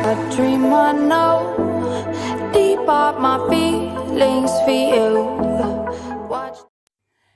A dream I know, deep up my feelings for you. Watch.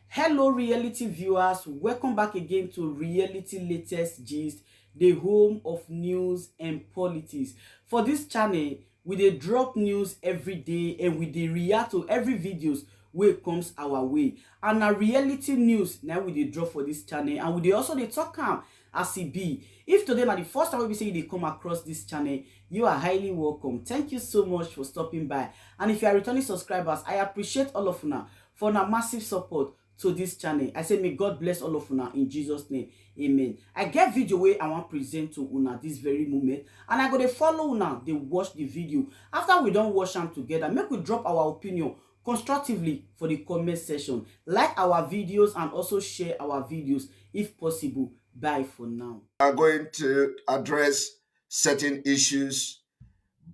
Hello reality viewers, welcome back again to Reality Latest Gist, the home of news and politics. For this channel, we dey drop news every day and we dey react to every videos wey comes our way. And na reality news na we dey drop for this channel, and we dey also dey talk am as e be. If today na the first time we say you dey come across this channel, you are highly welcome. Thank you so much for stopping by. And if you are returning subscribers, I appreciate all of una for una massive support to this channel. I say may God bless all of una in Jesus name. Amen. I get video wey I want present to una this very moment, and I go dey follow una dey watch the video. After we don watch am together, make we drop our opinion constructively for the comment section. Like our videos and also share our videos if possible. Bye for now. We are going to address certain issues,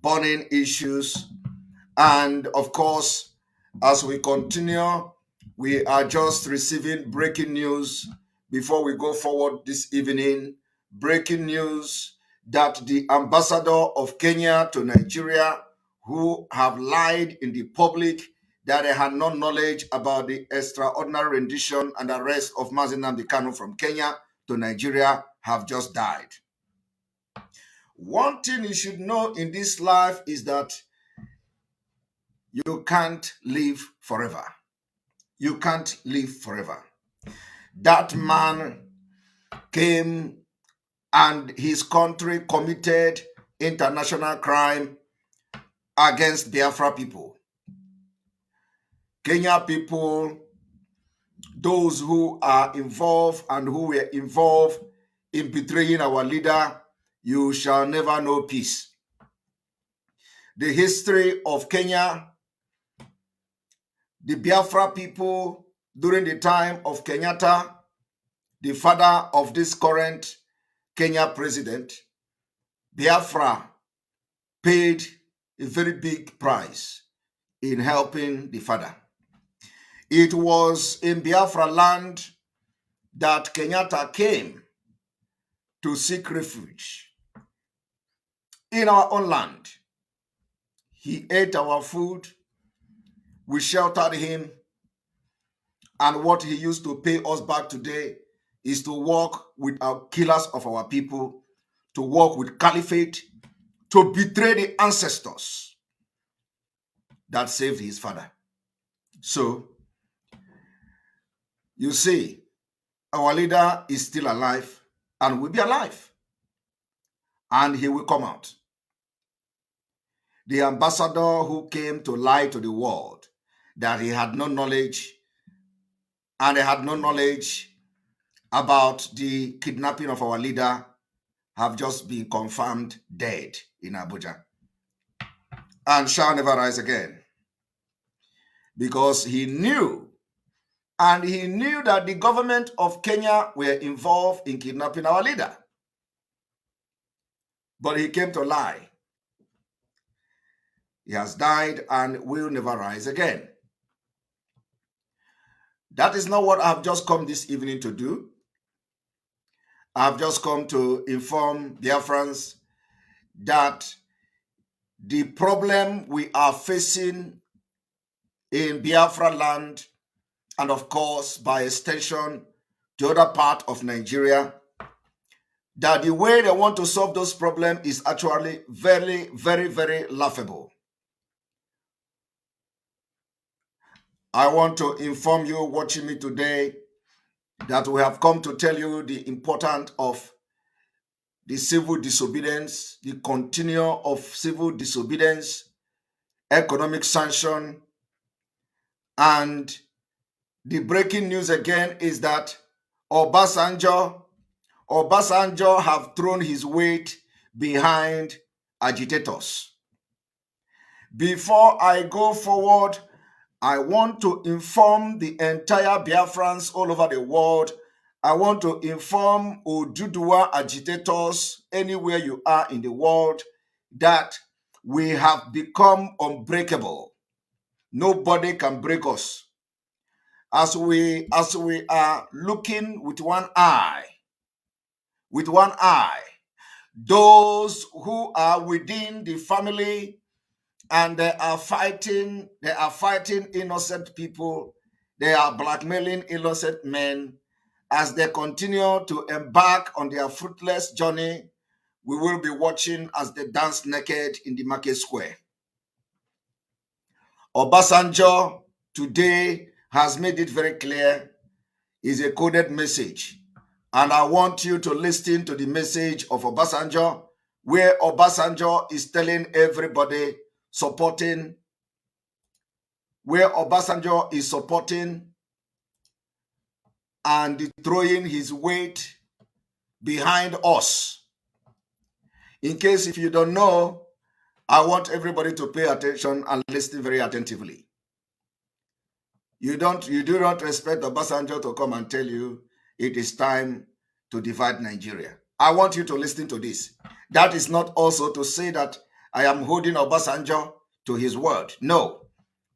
burning issues, and of course, as we continue, we are just receiving breaking news before we go forward this evening. Breaking news that the ambassador of Kenya to Nigeria, who have lied in the public that they had no knowledge about the extraordinary rendition and arrest of Nnamdi Kanu from Kenya to Nigeria, have just died. One thing you should know in this life is that you can't live forever. You can't live forever. That man came and his country committed international crime against Biafra people. Kenya people, those who are involved and who were involved in betraying our leader, you shall never know peace. The history of Kenya, the Biafra people during the time of Kenyatta, the father of this current Kenya president, Biafra paid a very big price in helping the father. It was in Biafra land that Kenyatta came to seek refuge. In our own land, he ate our food, we sheltered him, and what he used to pay us back today is to work with our killers of our people, to work with caliphate, to betray the ancestors that saved his father. So, you see, our leader is still alive and will be alive, and he will come out. The ambassador who came to lie to the world that he had no knowledge, and he had no knowledge about the kidnapping of our leader, have just been confirmed dead in Abuja and shall never rise again, because he knew, and he knew that the government of Kenya were involved in kidnapping our leader. But he came to lie. He has died and will never rise again. That is not what I've just come this evening to do. I've just come to inform Biafrans that the problem we are facing in Biafra land, and of course, by extension, the other part of Nigeria, that the way they want to solve those problems is actually very, very, very laughable. I want to inform you watching me today that we have come to tell you the importance of the civil disobedience, the continuum of civil disobedience, economic sanction, and the breaking news again is that Obasanjo have thrown his weight behind agitators. Before I go forward, I want to inform the entire Biafrans all over the world. I want to inform Oduduwa agitators anywhere you are in the world that we have become unbreakable. Nobody can break us. As we are looking with one eye, those who are within the family, and they are fighting innocent people. They are blackmailing innocent men. As they continue to embark on their fruitless journey, we will be watching as they dance naked in the market square. Obasanjo today has made it very clear. It's a coded message. And I want you to listen to the message of Obasanjo, where Obasanjo is telling everybody, supporting and throwing his weight behind us. In case if you don't know, I want everybody to pay attention and listen very attentively. You do not expect Obasanjo to come and tell you it is time to divide Nigeria. I want you to listen to this. That is not also to say that I am holding Obasanjo to his word. No.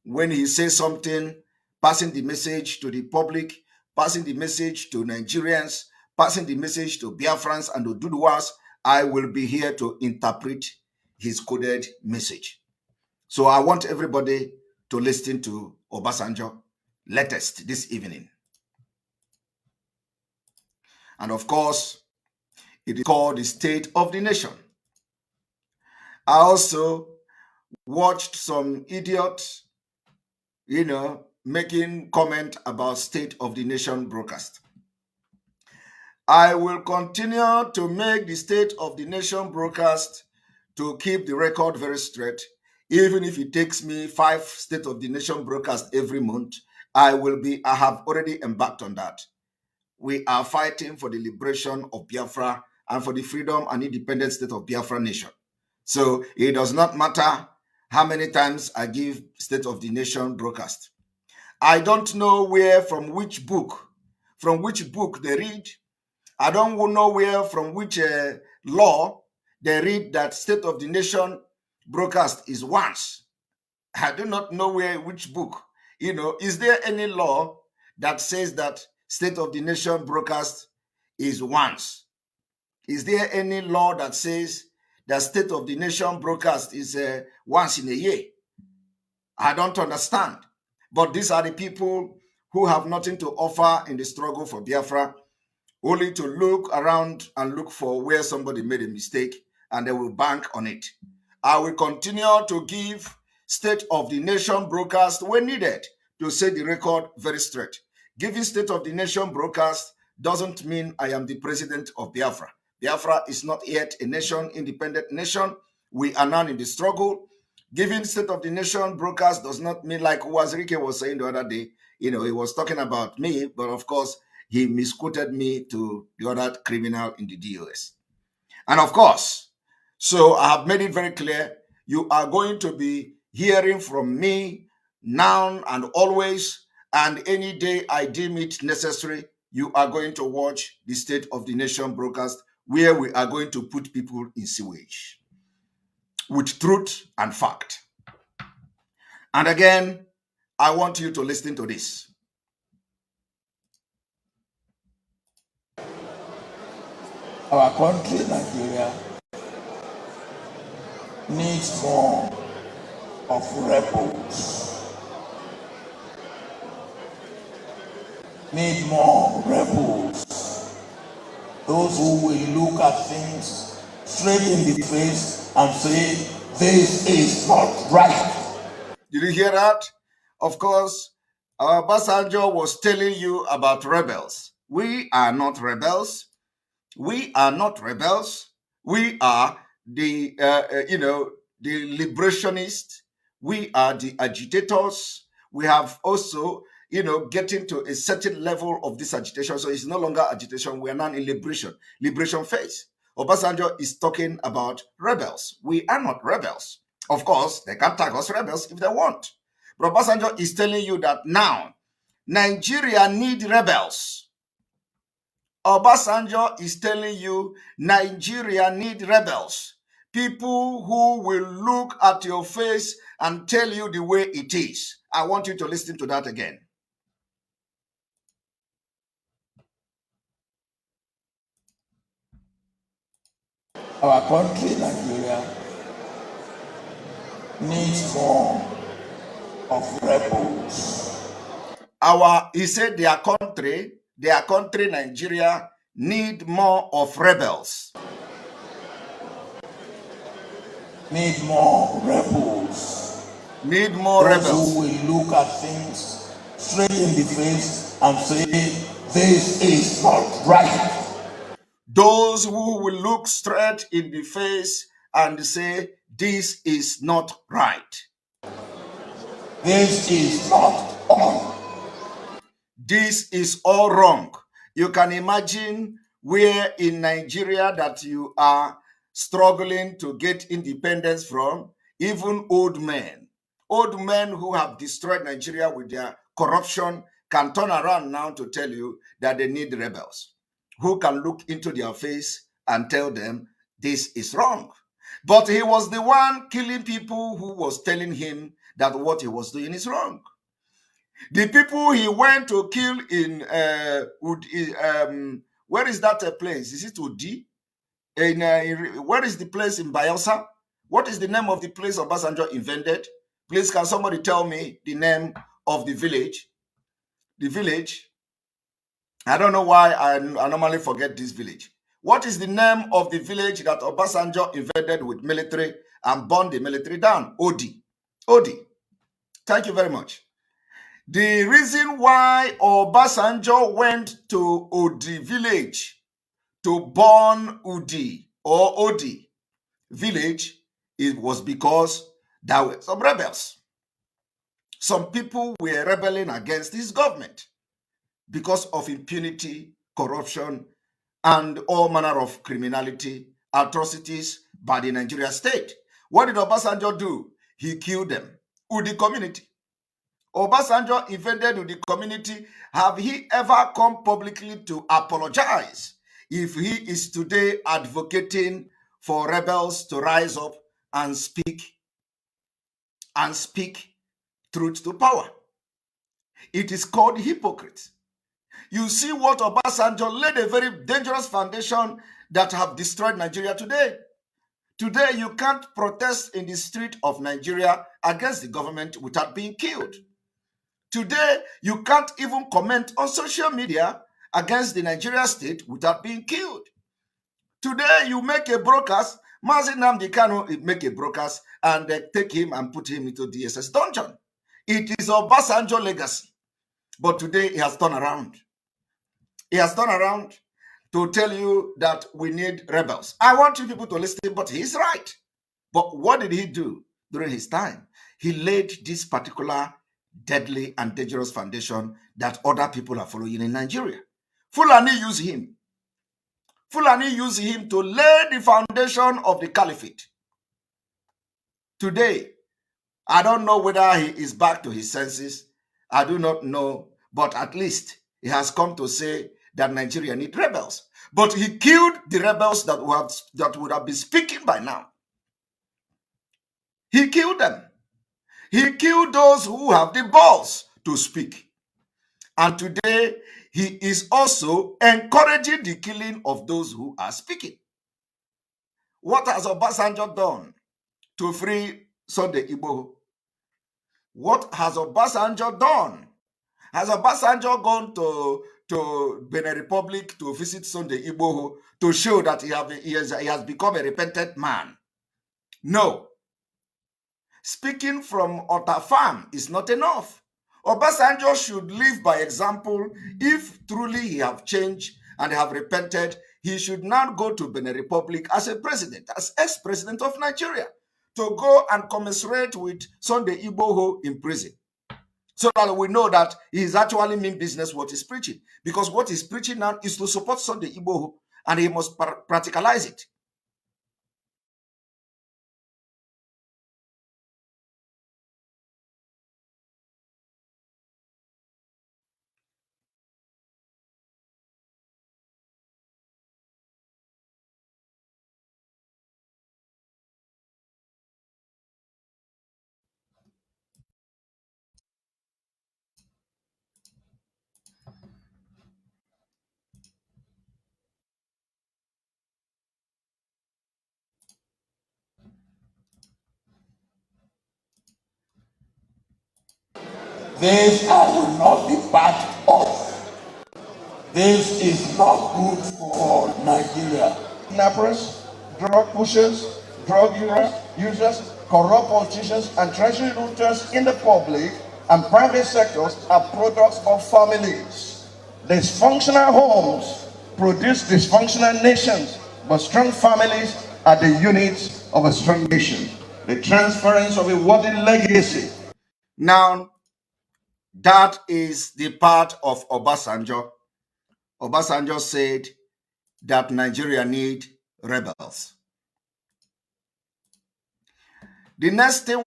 When he says something, passing the message to the public, passing the message to Nigerians, passing the message to Biafrans and Oduduwas, I will be here to interpret his coded message. So I want everybody to listen to Obasanjo latest this evening. And of course, it is called the State of the Nation. I also watched some idiots, making comment about State of the Nation broadcast. I will continue to make the State of the Nation broadcast to keep the record very straight. Even if it takes me 5 State of the Nation broadcasts every month, I have already embarked on that. We are fighting for the liberation of Biafra and for the freedom and independent state of Biafra nation. So it does not matter how many times I give State of the Nation broadcast. I don't know from which book they read. I don't know from which law they read that State of the Nation broadcast is once. I do not know which book. Is there any law that says that State of the Nation broadcast is once? Is there any law that says that State of the Nation broadcast is once in a year? I don't understand. But these are the people who have nothing to offer in the struggle for Biafra, only to look around and look for where somebody made a mistake, and they will bank on it. I will continue to give State of the Nation broadcast when needed to set the record very straight. Giving State of the Nation broadcast doesn't mean I am the president of Biafra. Biafra is not yet a nation, independent nation. We are now in the struggle. Giving State of the Nation broadcast does not mean, like Wazirike was saying the other day, he was talking about me, but of course, he misquoted me to the other criminal in the DOS. And of course, so I have made it very clear, you are going to be hearing from me now and always, and any day I deem it necessary, you are going to watch the State of the Nation broadcast, where we are going to put people in sewage with truth and fact. And again, I want you to listen to this. Our country, Nigeria, needs more of rebels. Need more rebels. Those who will look at things straight in the face and say, this is not right. Did you hear that? Of course, Obasanjo was telling you about rebels. We are not rebels. We are not rebels. We are the liberationists. We are the agitators. We have also, getting to a certain level of this agitation. So it's no longer agitation. We are now in liberation phase. Obasanjo is talking about rebels. We are not rebels. Of course, they can tag us rebels if they want. But Obasanjo is telling you that now, Nigeria need rebels. Obasanjo is telling you Nigeria need rebels. People who will look at your face and tell you the way it is. I want you to listen to that again. Our country, Nigeria, needs more of rebels. He said their country, Nigeria, need more of rebels. Need more rebels. Need more Those rebels. who will look at things straight in the face and say, this is not right. Those who will look straight in the face and say, this is not right. This is not on. This is all wrong. You can imagine where in Nigeria that you are struggling to get independence from, even old men who have destroyed Nigeria with their corruption can turn around now to tell you that they need rebels who can look into their face and tell them this is wrong. But he was the one killing people who was telling him that what he was doing is wrong. The people he went to kill in where is that place? Is it Udi? Where is the place in Bayelsa? What is the name of the place Obasanjo invented? Please, can somebody tell me the name of the village? The village. I don't know why I normally forget this village. What is the name of the village that Obasanjo invaded with military and burned the military down? Odi. Odi. Thank you very much. The reason why Obasanjo went to Odi village to burn Udi or Odi village, it was because there were some rebels. Some people were rebelling against his government because of impunity, corruption, and all manner of criminality, atrocities by the Nigerian state. What did Obasanjo do? He killed them. Udi community. Obasanjo invaded with the community. Have he ever come publicly to apologize if he is today advocating for rebels to rise up and speak truth to power? It is called hypocrite. You see what Obasanjo laid a very dangerous foundation that have destroyed Nigeria today. Today, you can't protest in the street of Nigeria against the government without being killed. Today, you can't even comment on social media against the Nigeria state without being killed. Today, you make a broadcast, Nnamdi Kanu make a broadcast and they take him and put him into DSS dungeon. It is Obasanjo legacy. But today, he has turned around. He has turned around to tell you that we need rebels. I want you people to listen, but he's right. But what did he do during his time? He laid this particular deadly and dangerous foundation that other people are following in Nigeria. Fulani used him. Fulani used him to lay the foundation of the caliphate. Today, I don't know whether he is back to his senses. I do not know, but at least he has come to say that Nigeria needs rebels. But he killed the rebels that would have been speaking by now. He killed them. He killed those who have the balls to speak. And today, he is also encouraging the killing of those who are speaking. What has Obasanjo done to free Sunday Igboho? What has Obasanjo done? Has Obasanjo gone to Benin Republic to visit Sunday Igboho to show that he has become a repentant man? No. Speaking from utter farm is not enough. Obasanjo should live by example. If truly he have changed and have repented, he should now go to Benin Republic as a president, as ex-president of Nigeria, to go and commiserate with Sunday Igboho in prison, so that we know that he is actually mean business what he's preaching. Because what he's preaching now is to support Sunday Igboho, and he must practicalize it. This I will not be part of. This is not good for Nigeria. Kidnappers, drug pushers, drug users, corrupt politicians, and treasury looters in the public and private sectors are products of families. Dysfunctional homes produce dysfunctional nations, but strong families are the units of a strong nation. The transference of a worthy legacy. Now, that is the part of Obasanjo. Obasanjo said that Nigeria need rebels. The next thing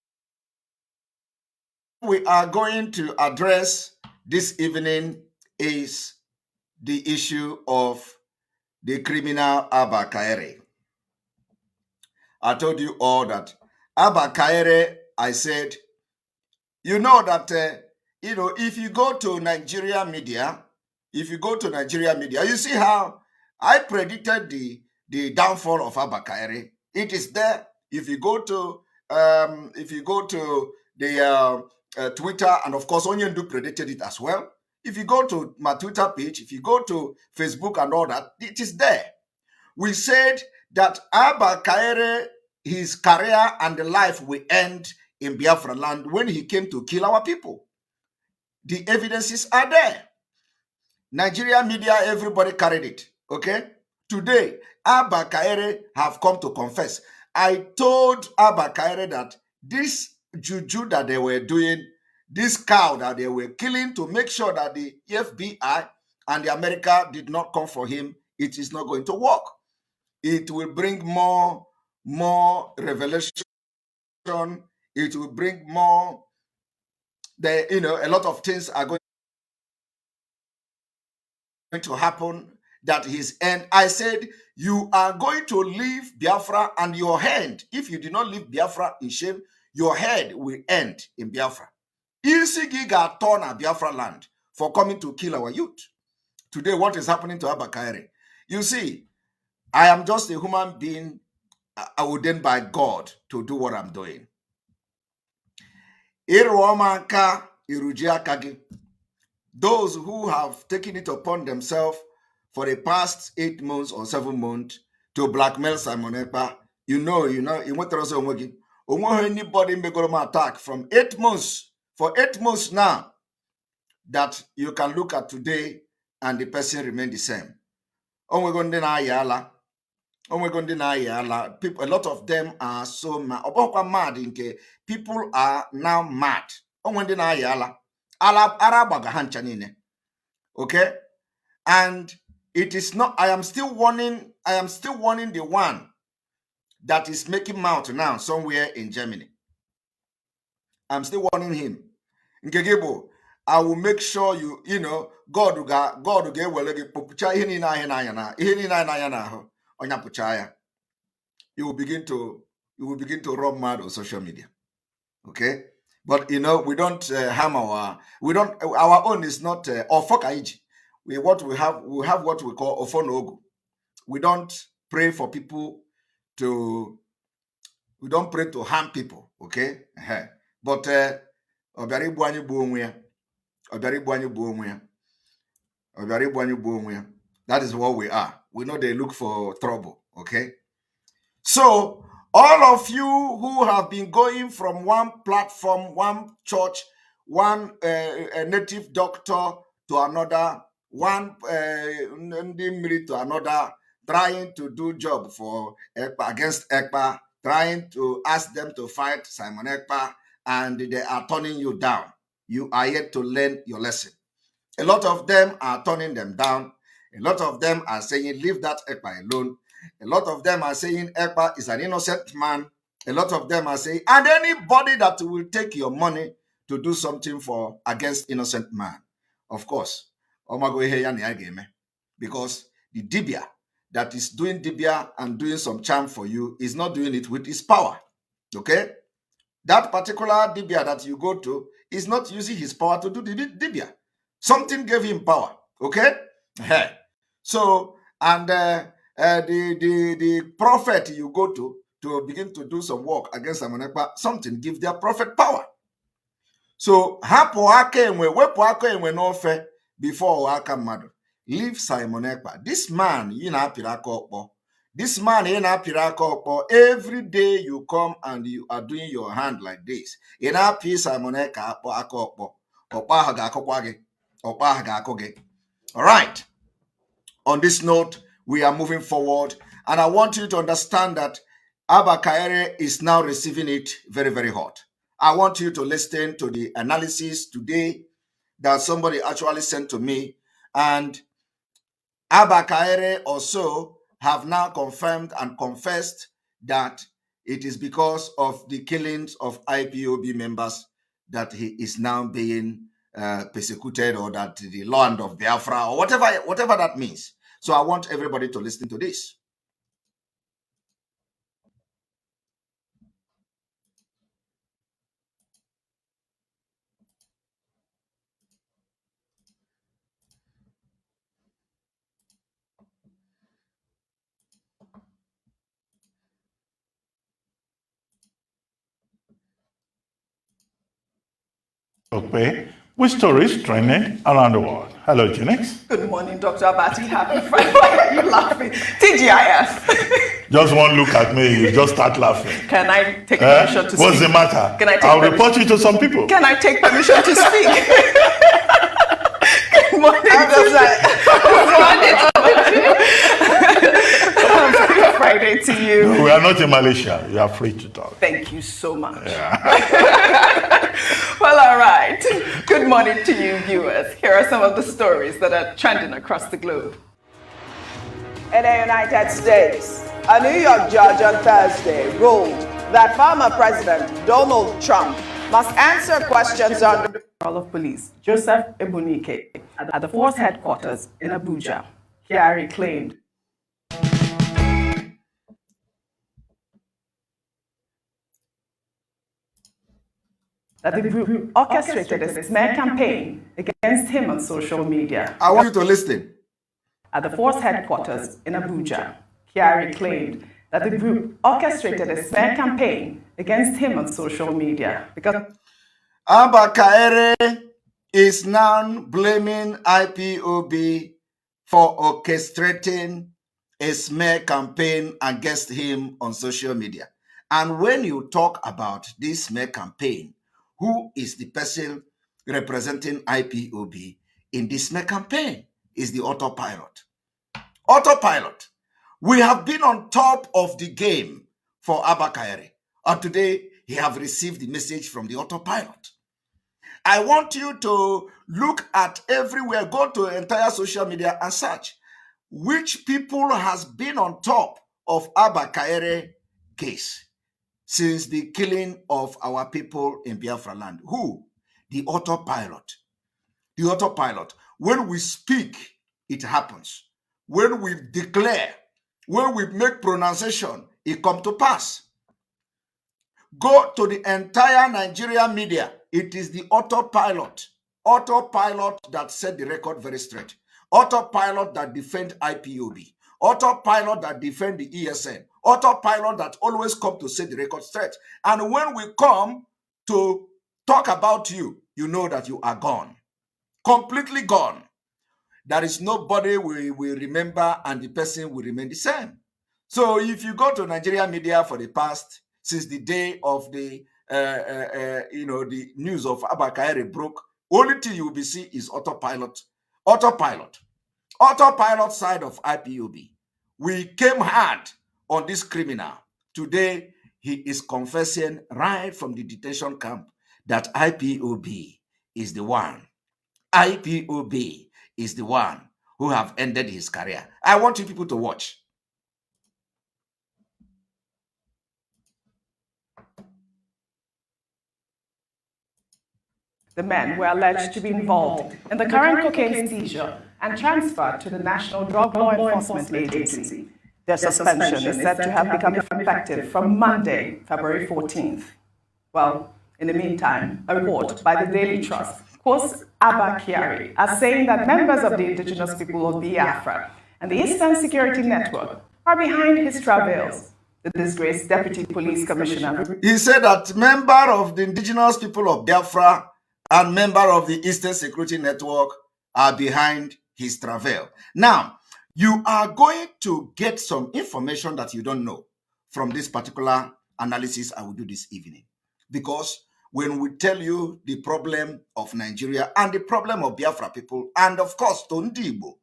we are going to address this evening is the issue of the criminal Abba Kyari. I told you all that Abba Kyari, I said, you know that, if you go to Nigeria media, you see how I predicted the downfall of Abba Kyari. It is there. If you go to the Twitter, and of course Onyendu predicted it as well. If you go to my Twitter page, if you go to Facebook and all that, it is there. We said that Abba Kyari, his career and the life will end in Biafra land when he came to kill our people. The evidences are there. Nigeria media, everybody carried it. Okay? Today, Abba Kyari have come to confess. I told Abba Kyari that this juju that they were doing, this cow that they were killing to make sure that the FBI and the America did not come for him, it is not going to work. It will bring more revelation. It will bring more. A lot of things are going to happen that his end. I said, you are going to leave Biafra, and your hand, if you do not leave Biafra in shame, your head will end in Biafra. Isigiga turn Biafra land for coming to kill our youth. Today, what is happening to Abba Kyari? You see, I am just a human being ordained by God to do what I'm doing. Those who have taken it upon themselves for the past 8 months or 7 months to blackmail Simon Ekpa, anybody make an attack from 8 months, for 8 months now, that you can look at today and the person remain the same. People, a lot of them are so mad. People are now mad. Okay? And it is not, I am still warning the one that is making mouth now somewhere in Germany. I'm still warning him. Ngegebo, I will make sure God will get well. You will begin to run mad on social media. Okay? But we don't harm our own is not ofokaiji. We have what we call ofonogu. We don't pray for people we don't pray to harm people. Okay? But that is what we are. We know they look for trouble. Okay? So all of you who have been going from one platform, one church, one native doctor to another, one Nnamdi to another, trying to do job for EXPØ, against EXPØ, trying to ask them to fight Simon EXPØ, and they are turning you down. You are yet to learn your lesson. A lot of them are turning them down. A lot of them are saying, leave that EXPØ alone. A lot of them are saying EXPØ is an innocent man. A lot of them are saying, and anybody that will take your money to do something for against innocent man, of course, because the dibia that is doing dibia and doing some charm for you is not doing it with his power. Okay? That particular dibia that you go to is not using his power to do the dibia. Something gave him power. Okay? So, and the prophet you go to begin to do some work against Simon EXPØ, something gives their prophet power. So hapo aka enwe, wepo aka enwe n'ofe before aka mmadụ. Leave Simon Ekpa. This man, you na apira aka okpo. This man, you na apira aka okpo. Every day you come and you are doing your hand like this. You na api Simon Ekpa aka okpo. Okpa ha ga-akọkwa gị. Okpa ha ga-akọ gị. All right. On this note, we are moving forward. And I want you to understand that Abba Kyari is now receiving it very, very hot. I want you to listen to the analysis today that somebody actually sent to me. And Abba Kyari also have now confirmed and confessed that it is because of the killings of IPOB members that he is now being persecuted, or that the land of Biafra, or whatever that means. So I want everybody to listen to this. Okay, which story is trending around the world? Hello, Genix. Good morning, Dr. Abati. Happy Friday. Why are you laughing? TGIF. Just one look at me, you just start laughing. Can I take permission to speak? What's the matter? Can I take I'll report you to some people. Can I take permission to speak? Good morning, Happy Friday to you. No, we are not in Malaysia. You are free to talk. Thank you so much. Yeah. Well, all right. Good morning to you, viewers. Here are some of the stories that are trending across the globe. In the United States, a New York judge on Thursday ruled that former President Donald Trump must answer questions on the General of Police Joseph Ebunike at the force headquarters in Abuja. Kyari claimed that the group orchestrated a smear campaign against him on social media. I want you to listen. At the force headquarters in Abuja, Kyari claimed that the group orchestrated a smear campaign against him on social media because Abba Kyari is now blaming IPOB for orchestrating a smear campaign against him on social media. And when you talk about this smear campaign, who is the person representing IPOB in this smear campaign? Is the Autopilot. Autopilot. We have been on top of the game for Abba Kyari. And today, he have received the message from the Autopilot. I want you to look at everywhere, go to entire social media and search which people has been on top of Abba Kyari case since the killing of our people in Biafra land. Who? The Autopilot. The Autopilot. When we speak, it happens. When we declare, when we make pronunciation, it comes to pass. Go to the entire Nigeria media. It is the Autopilot. Autopilot that set the record very straight. Autopilot that defend IPOB. Autopilot that defend the ESN. Autopilot that always come to set the record straight. And when we come to talk about you, you know that you are gone. Completely gone. There is nobody we will remember, and the person will remain the same. So if you go to Nigeria media for the past, since the day of the the news of Abba Kyari broke, only thing you will be see is Autopilot. Autopilot. Autopilot side of IPOB. We came hard on this criminal. Today, he is confessing right from the detention camp that IPOB is the one. IPOB is the one who have ended his career. I want you people to watch. the men were alleged to be involved in the current cocaine seizure and transferred to the National Drug Law Enforcement Agency. Their suspension is said to have become effective from Monday, February 14th. Well, in the meantime, a report by the Daily Trust quotes Abba Kyari as saying that members of the indigenous people of Biafra and the Eastern Security Network are behind his travails. The disgraced Deputy Police Commissioner. He said that members of the indigenous people of Biafra and member of the Eastern Security Network are behind his travel. Now, you are going to get some information that you don't know from this particular analysis I will do this evening. Because when we tell you the problem of Nigeria and the problem of Biafra people, and of course, Tondibo,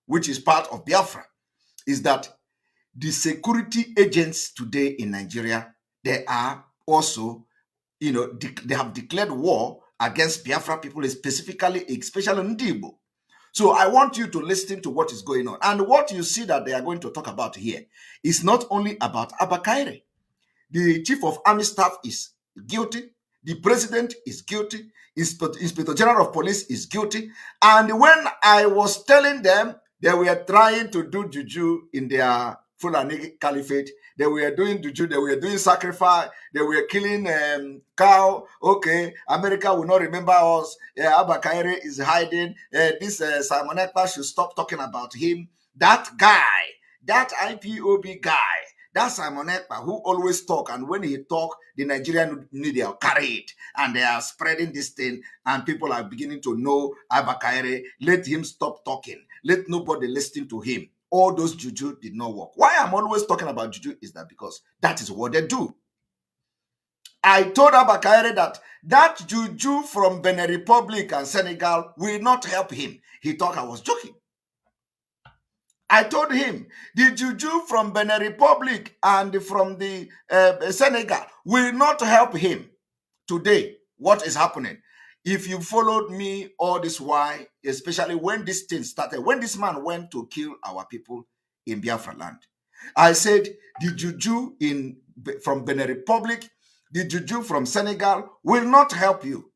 which is part of Biafra, is that the security agents today in Nigeria, they are also, they have declared war against Biafra people, especially Ndibo. So I want you to listen to what is going on. And what you see that they are going to talk about here is not only about Abba Kyari. The Chief of Army Staff is guilty. The President is guilty. Inspector General of Police is guilty. And when I was telling them they were trying to do juju in their Fulani Caliphate, they were doing juju, they were doing sacrifice, they were killing cow. Okay, America will not remember us. Abba Kyari is hiding. This Simon Ekpa should stop talking about him. That guy, that IPOB guy, that Simon Ekpa who always talk, and when he talk, the Nigerian media carry it, and they are spreading this thing, and people are beginning to know Abba Kyari. Let him stop talking. Let nobody listen to him. All those juju did not work. Why I'm always talking about juju is that because that is what they do. I told Abba Kyari that juju from Benin Republic and Senegal will not help him. He thought I was joking. I told him the juju from Benin Republic and from the Senegal will not help him. Today, what is happening? If you followed me all this while, especially when this thing started, when this man went to kill our people in Biafra land, I said the juju from Benin Republic, the juju from Senegal will not help you.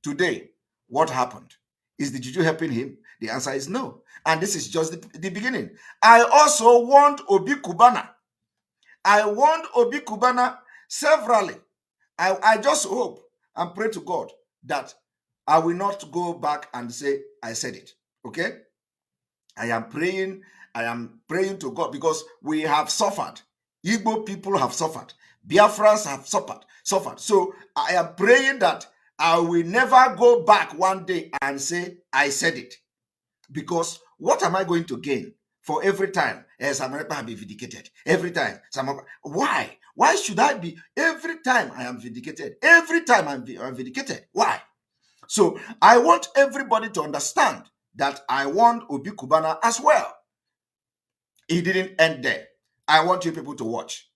Today, what happened? Is the juju helping him? The answer is no. And this is just the beginning. I also warned Obi Kubana. I warned Obi Kubana severally. I just hope and pray to God that I will not go back and say, I said it. Okay? I am praying to God because we have suffered. Igbo people have suffered. Biafrans have suffered. So I am praying that I will never go back one day and say, I said it. Because what am I going to gain for every time Samarapa be vindicated? Every time. Why? Why should I be every time I am vindicated? Every time I'm vindicated. Why? So I want everybody to understand that I want Obi Kubana as well. He didn't end there. I want you people to watch.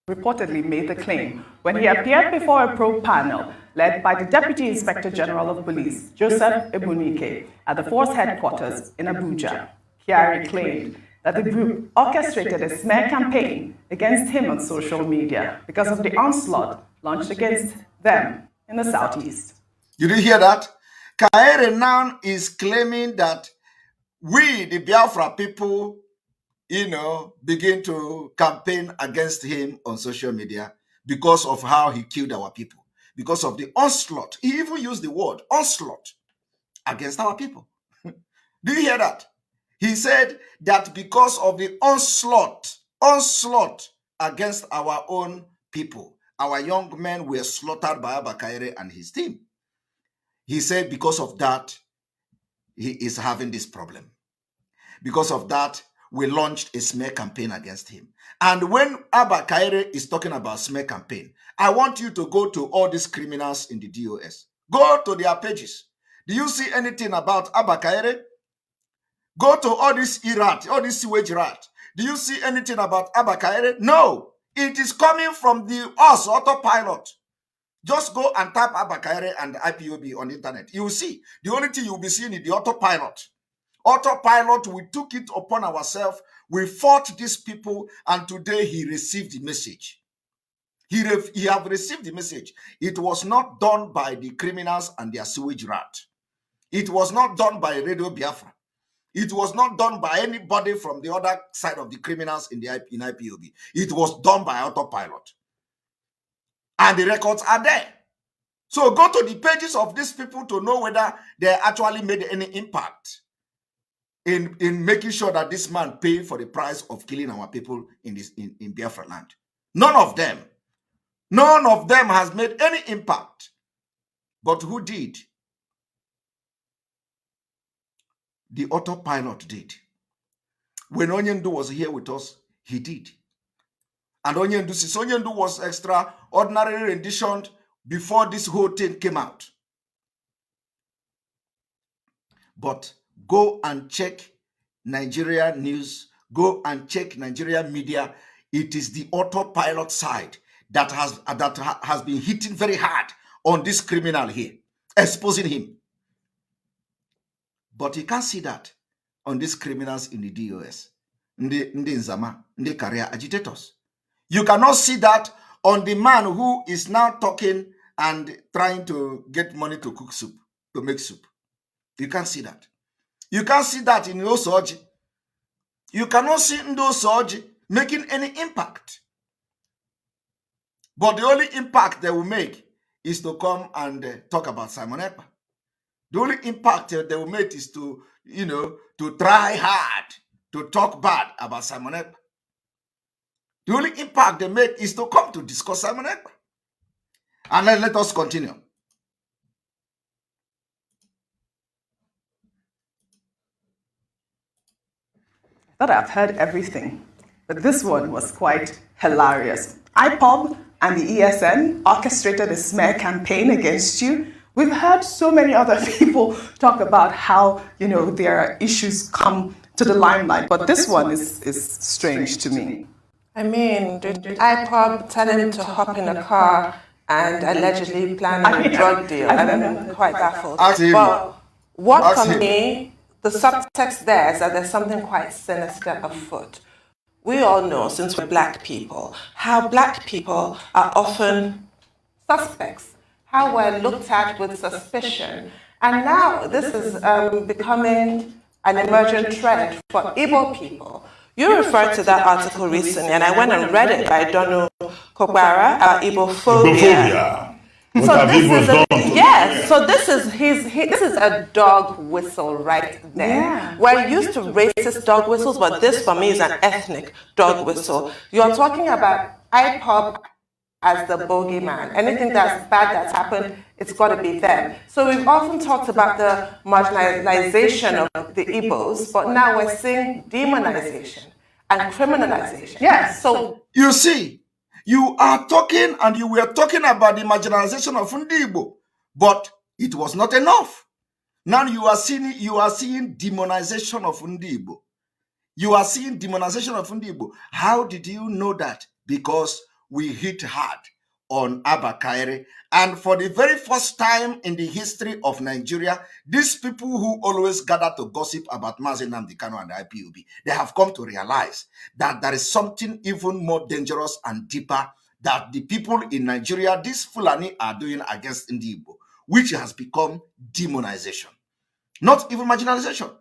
Reportedly made the claim when he appeared before a probe panel led by the Deputy Inspector General of Police, Joseph Ebunike, at the force headquarters in Abuja. Kyari claimed that the group orchestrated a smear campaign against him on social media because of the onslaught launched against them in the southeast. Did you hear that? Kyari now is claiming that we, the Biafra people, begin to campaign against him on social media because of how he killed our people, because of the onslaught. He even used the word onslaught against our people. Do you hear that? He said that because of the onslaught against our own people, our young men were slaughtered by Abba Kyari and his team. He said because of that, he is having this problem. Because of that, we launched a smear campaign against him. And when Abba Kyari is talking about smear campaign, I want you to go to all these criminals in the DOS. Go to their pages. Do you see anything about Abba Kyari? Go to all this rat, all this sewage rat. Do you see anything about Abba Kyari? No. It is coming from us, Autopilot. Just go and type Abba Kyari and IPOB on the internet. You will see. The only thing you will be seeing is the Autopilot. Autopilot, we took it upon ourselves. We fought these people, and today he received the message. He have received the message. It was not done by the criminals and their sewage rat. It was not done by Radio Biafra. It was not done by anybody from the other side of the criminals in IPOB. It was done by Autopilot. And the records are there. So go to the pages of these people to know whether they actually made any impact in making sure that this man paid for the price of killing our people in Biafra land. None of them. None of them has made any impact. But who did? The Autopilot did. When Onyendu was here with us, he did. And Onyendu was extraordinarily renditioned before this whole thing came out. But go and check Nigeria news, go and check Nigeria media. It is the Autopilot side that has been hitting very hard on this criminal here, exposing him. But you can't see that on these criminals in the DOS, the Nzama, the career agitators. You cannot see that on the man who is now talking and trying to get money to cook soup, to make soup. You can't see that. You can't see that in Osoji. You cannot see Osoji making any impact. But the only impact they will make is to come and talk about Simon Ekpa. The only impact they will make is to, to try hard to talk bad about Simon Ekpa. The only impact they make is to come to discuss Simon Ekpa. And then let us continue. I thought I've heard everything, but this one was quite hilarious. IPOB and the ESN orchestrated a smear campaign against you. We've heard so many other people talk about how, their issues come to the limelight, but this one is strange to me. I mean, did IPOB tell him to hop in a car and allegedly plan a drug deal? I'm quite baffled. But what for me, the subtext there is that there's something quite sinister afoot. We all know, since we're black people, how black people are often suspects, how we're looked at with suspicion. And now this is becoming an emergent trend for Igbo people. You referred to that article recently, and I went and read it by Donu Kokwara, Igbophobia. So this is a dog whistle right there. Yeah. We're used to racist dog whistles, but this for me is an ethnic dog whistle. You're talking about IPOB as the bogeyman. Anything that's bad that's happened, it's got to be them. So we've often talked about the marginalization of the Igbos, but now we're seeing demonization and criminalization. Yes. So you see, you are talking and you were talking about the marginalization of Igbo, but it was not enough. Now you are seeing demonization of Igbo. You are seeing demonization of Igbo. How did you know that? Because we hit hard on Abba Kyari, and for the very first time in the history of Nigeria, these people who always gather to gossip about Nnamdi, Kanu and the IPOB, they have come to realize that there is something even more dangerous and deeper that the people in Nigeria, these Fulani, are doing against Igbo, which has become demonization, not even marginalization.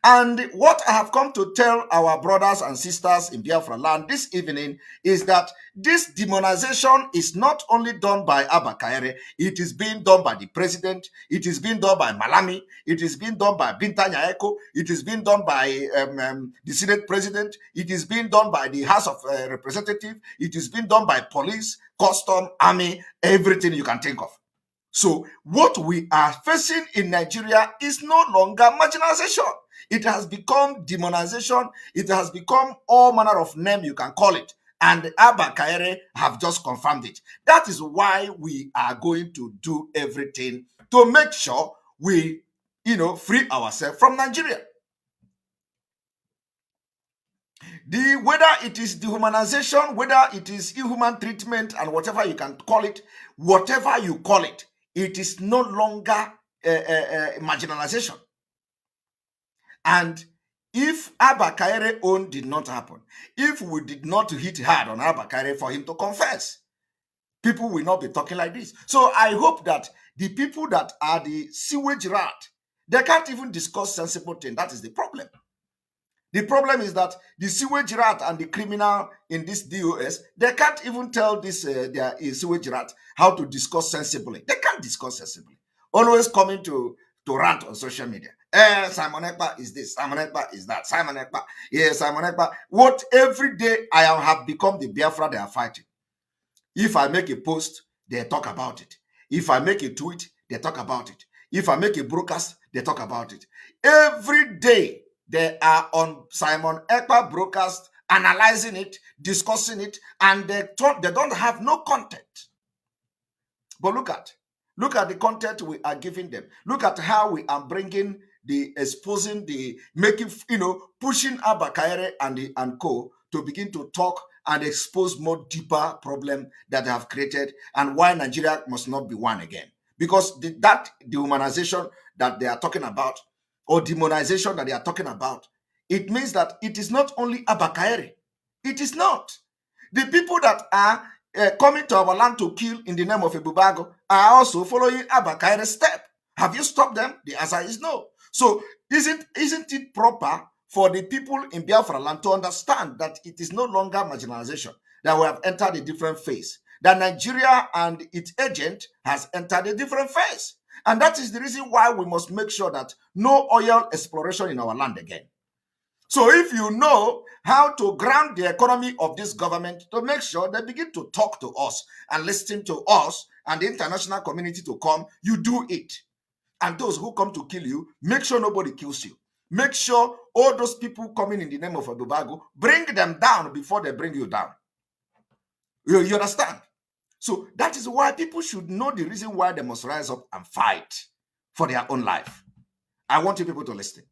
And what I have come to tell our brothers and sisters in Biafra land this evening is that this demonization is not only done by Abba Kyari, it is being done by the president, it is being done by Malami, it is being done by Binta Nyako, it is being done by the Senate president, it is being done by the House of Representatives, it is being done by police, custom, army, everything you can think of. So what we are facing in Nigeria is no longer marginalization. It has become demonization. It has become all manner of name you can call it. And Abba Kyari have just confirmed it. That is why we are going to do everything to make sure we, free ourselves from Nigeria. Whether it is dehumanization, whether it is inhuman treatment, and whatever you can call it, whatever you call it, it is no longer marginalization. And if Abba Kyari own did not happen, if we did not hit hard on Abba Kyari for him to confess, people will not be talking like this. So I hope that the people that are the sewage rat, they can't even discuss sensible things. That is the problem. The problem is that the sewage rat and the criminal in this DOS, they can't even tell this their sewage rat how to discuss sensibly. They can't discuss sensibly. Always coming to rant on social media. Simon Ekpa is this, Simon Ekpa is that, Simon Ekpa, yeah, Simon Ekpa. What every day I have become the Biafra they are fighting. If I make a post, they talk about it. If I make a tweet, they talk about it. If I make a broadcast, they talk about it. Every day, they are on Simon Ekpa broadcast, analyzing it, discussing it, and they don't have no content. But look at the content we are giving them. Look at how we are bringing the exposing, the making, pushing Abba Kyari and co to begin to talk and expose more deeper problem that they have created and why Nigeria must not be one again. Because that dehumanization that they are talking about, or demonization that they are talking about, it means that it is not only Abba Kyari. It is not. The people that are coming to our land to kill in the name of Ebubago are also following Abba Kyari's step. Have you stopped them? The answer is no. So isn't it proper for the people in Biafra land to understand that it is no longer marginalization, that we have entered a different phase, that Nigeria and its agent has entered a different phase? And that is the reason why we must make sure that no oil exploration in our land again. So if you know how to ground the economy of this government to make sure they begin to talk to us and listen to us and the international community to come, you do it. And those who come to kill you, make sure nobody kills you. Make sure all those people coming in the name of Adubago, bring them down before they bring you down. You understand? So that is why people should know the reason why they must rise up and fight for their own life. I want you people to listen.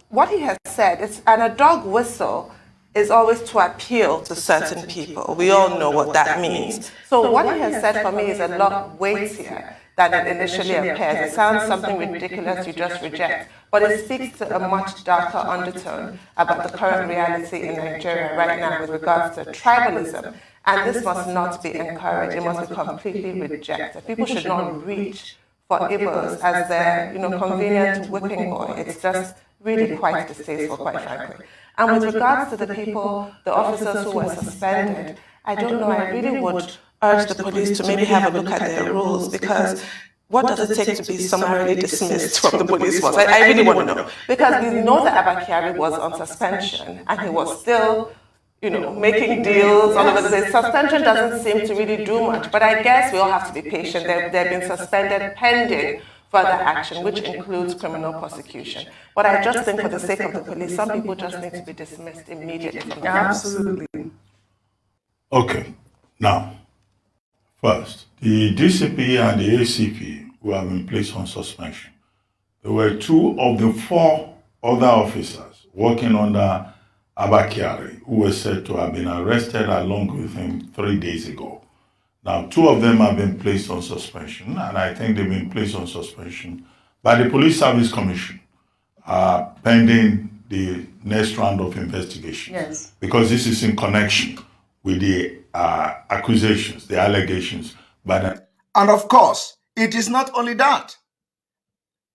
What he has said, and a dog whistle is always to appeal to certain people. We all know what that means. So what he has said for me is a lot weightier than it initially appears. It sounds something ridiculous you just reject, but it speaks to a much darker undertone about the current reality in Nigeria right now with regards to tribalism. And this must not be encouraged. It must be completely rejected. People should not reach for Igbos as their convenient whipping boy. It's just really quite distasteful, quite frankly. And with regards to the people, the officers who were suspended, I don't know, I really would urge the police to maybe have a look at their rules, because what does it take to be summarily dismissed from the police force? I really want to know. Because we know that Abba Kyari was on suspension and he was still, making deals all over the place. Suspension doesn't seem to really do much, but I guess we all have to be patient. They've been suspended pending further action, which includes criminal prosecution. But I just think for the sake of the police, some people just need to be dismissed immediately from the Absolutely. Okay. Now, first, the DCP and the ACP who have been placed on suspension, there were 2 of the 4 other officers working under Abba Kyari who were said to have been arrested along with him 3 days ago. Now, 2 of them have been placed on suspension, and I think they've been placed on suspension by the Police Service Commission, pending the next round of investigation. Yes. Because this is in connection with the accusations, the allegations by the... And of course, it is not only that.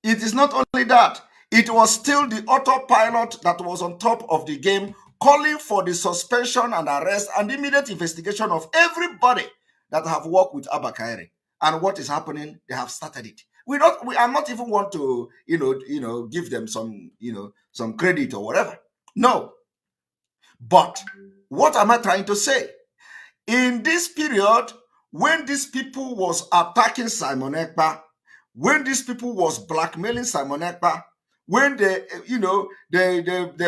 It is not only that. It was still the autopilot that was on top of the game, calling for the suspension and arrest and immediate investigation of everybody that have worked with Abba Kyari. And what is happening? They have started it. We are not even want to, give them some credit or whatever. No. But what am I trying to say? In this period, when these people was attacking Simon Ekpa, when these people was blackmailing Simon Ekpa, when they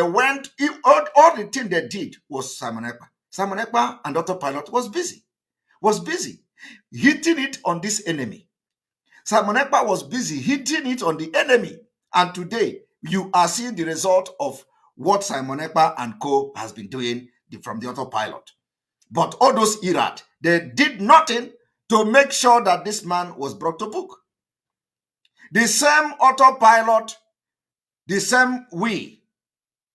went, all the thing they did was Simon Ekpa. Simon Ekpa and Autopilot was busy hitting it on this enemy. Simon Ekpa was busy hitting it on the enemy. And today, you are seeing the result of what Simon Ekpa and co has been doing from the Autopilot. But all those Irad, they did nothing to make sure that this man was brought to book. The same Autopilot, the same we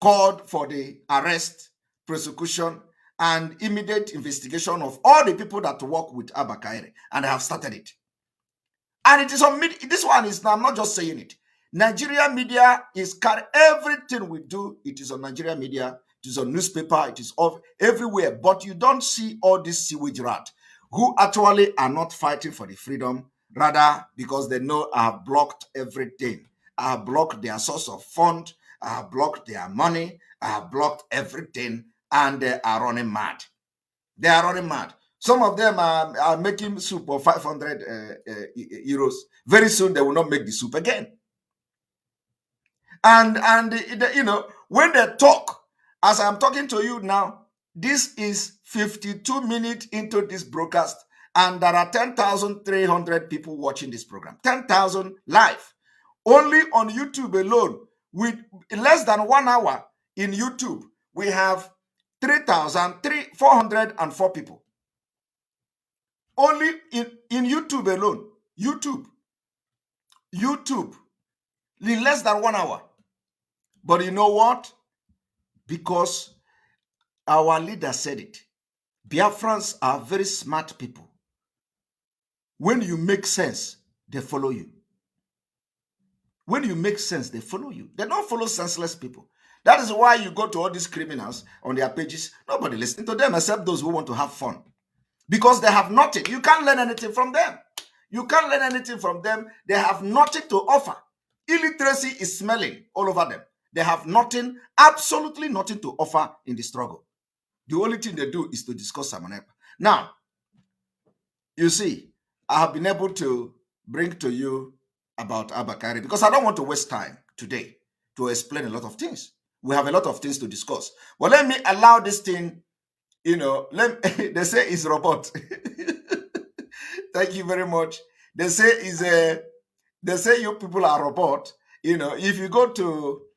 called for the arrest, prosecution, and immediate investigation of all the people that work with Abba Kyari, and they have started it. And it is on media. This one is, I'm not just saying it. Nigeria media is everything we do. It is on Nigeria media. It is on newspaper. It is everywhere. But you don't see all these sewage rats who actually are not fighting for the freedom, rather because they know I have blocked everything. I have blocked their source of fund. I have blocked their money. I have blocked everything. and they are running mad. They are running mad. Some of them are making soup of 500 euros. Very soon they will not make the soup again. And you know, when they talk, as I'm talking to you now, this is 52 minutes into this broadcast, and there are 10,300 people watching this program. 10,000 live. Only on YouTube alone, with less than 1 hour in YouTube, we have 3,404 people. Only in YouTube alone. YouTube. In less than 1 hour. But you know what? Because our leader said it. Biafrans are very smart people. When you make sense, they follow you. When you make sense, they follow you. They don't follow senseless people. That is why you go to all these criminals on their pages. Nobody listens to them except those who want to have fun. Because they have nothing. You can't learn anything from them. You can't learn anything from them. They have nothing to offer. Illiteracy is smelling all over them. They have nothing, absolutely nothing to offer in the struggle. The only thing they do is to discuss Samonepa. Now, you see, I have been able to bring to you about Abba Kyari because I don't want to waste time today to explain a lot of things. We have a lot of things to discuss. But let me allow this thing, you know, they say it's robot. Thank you very much. They say you people are robot. You know, if you go to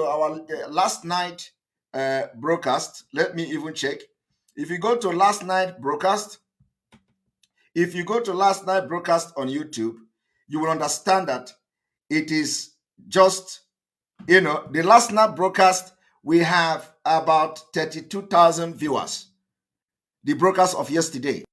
our last night broadcast, let me even check. If you go to last night broadcast on YouTube, you will understand that it is just, you know, the last night broadcast, we have about 32,000 viewers. The broadcast of yesterday,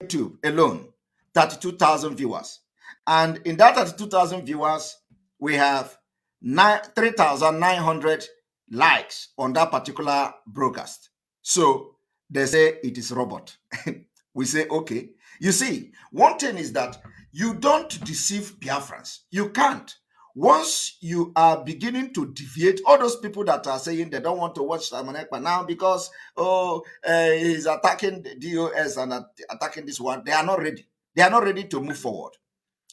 YouTube alone, 32,000 viewers. And in that 32,000 viewers, we have 3,900 likes on that particular broadcast. So they say it is robot. We say, okay. You see, one thing is that you don't deceive Biafrans. You can't. Once you are beginning to deviate, all those people that are saying they don't want to watch Simon Ekpa now because, he's attacking the DOS and attacking this one, they are not ready. They are not ready to move forward.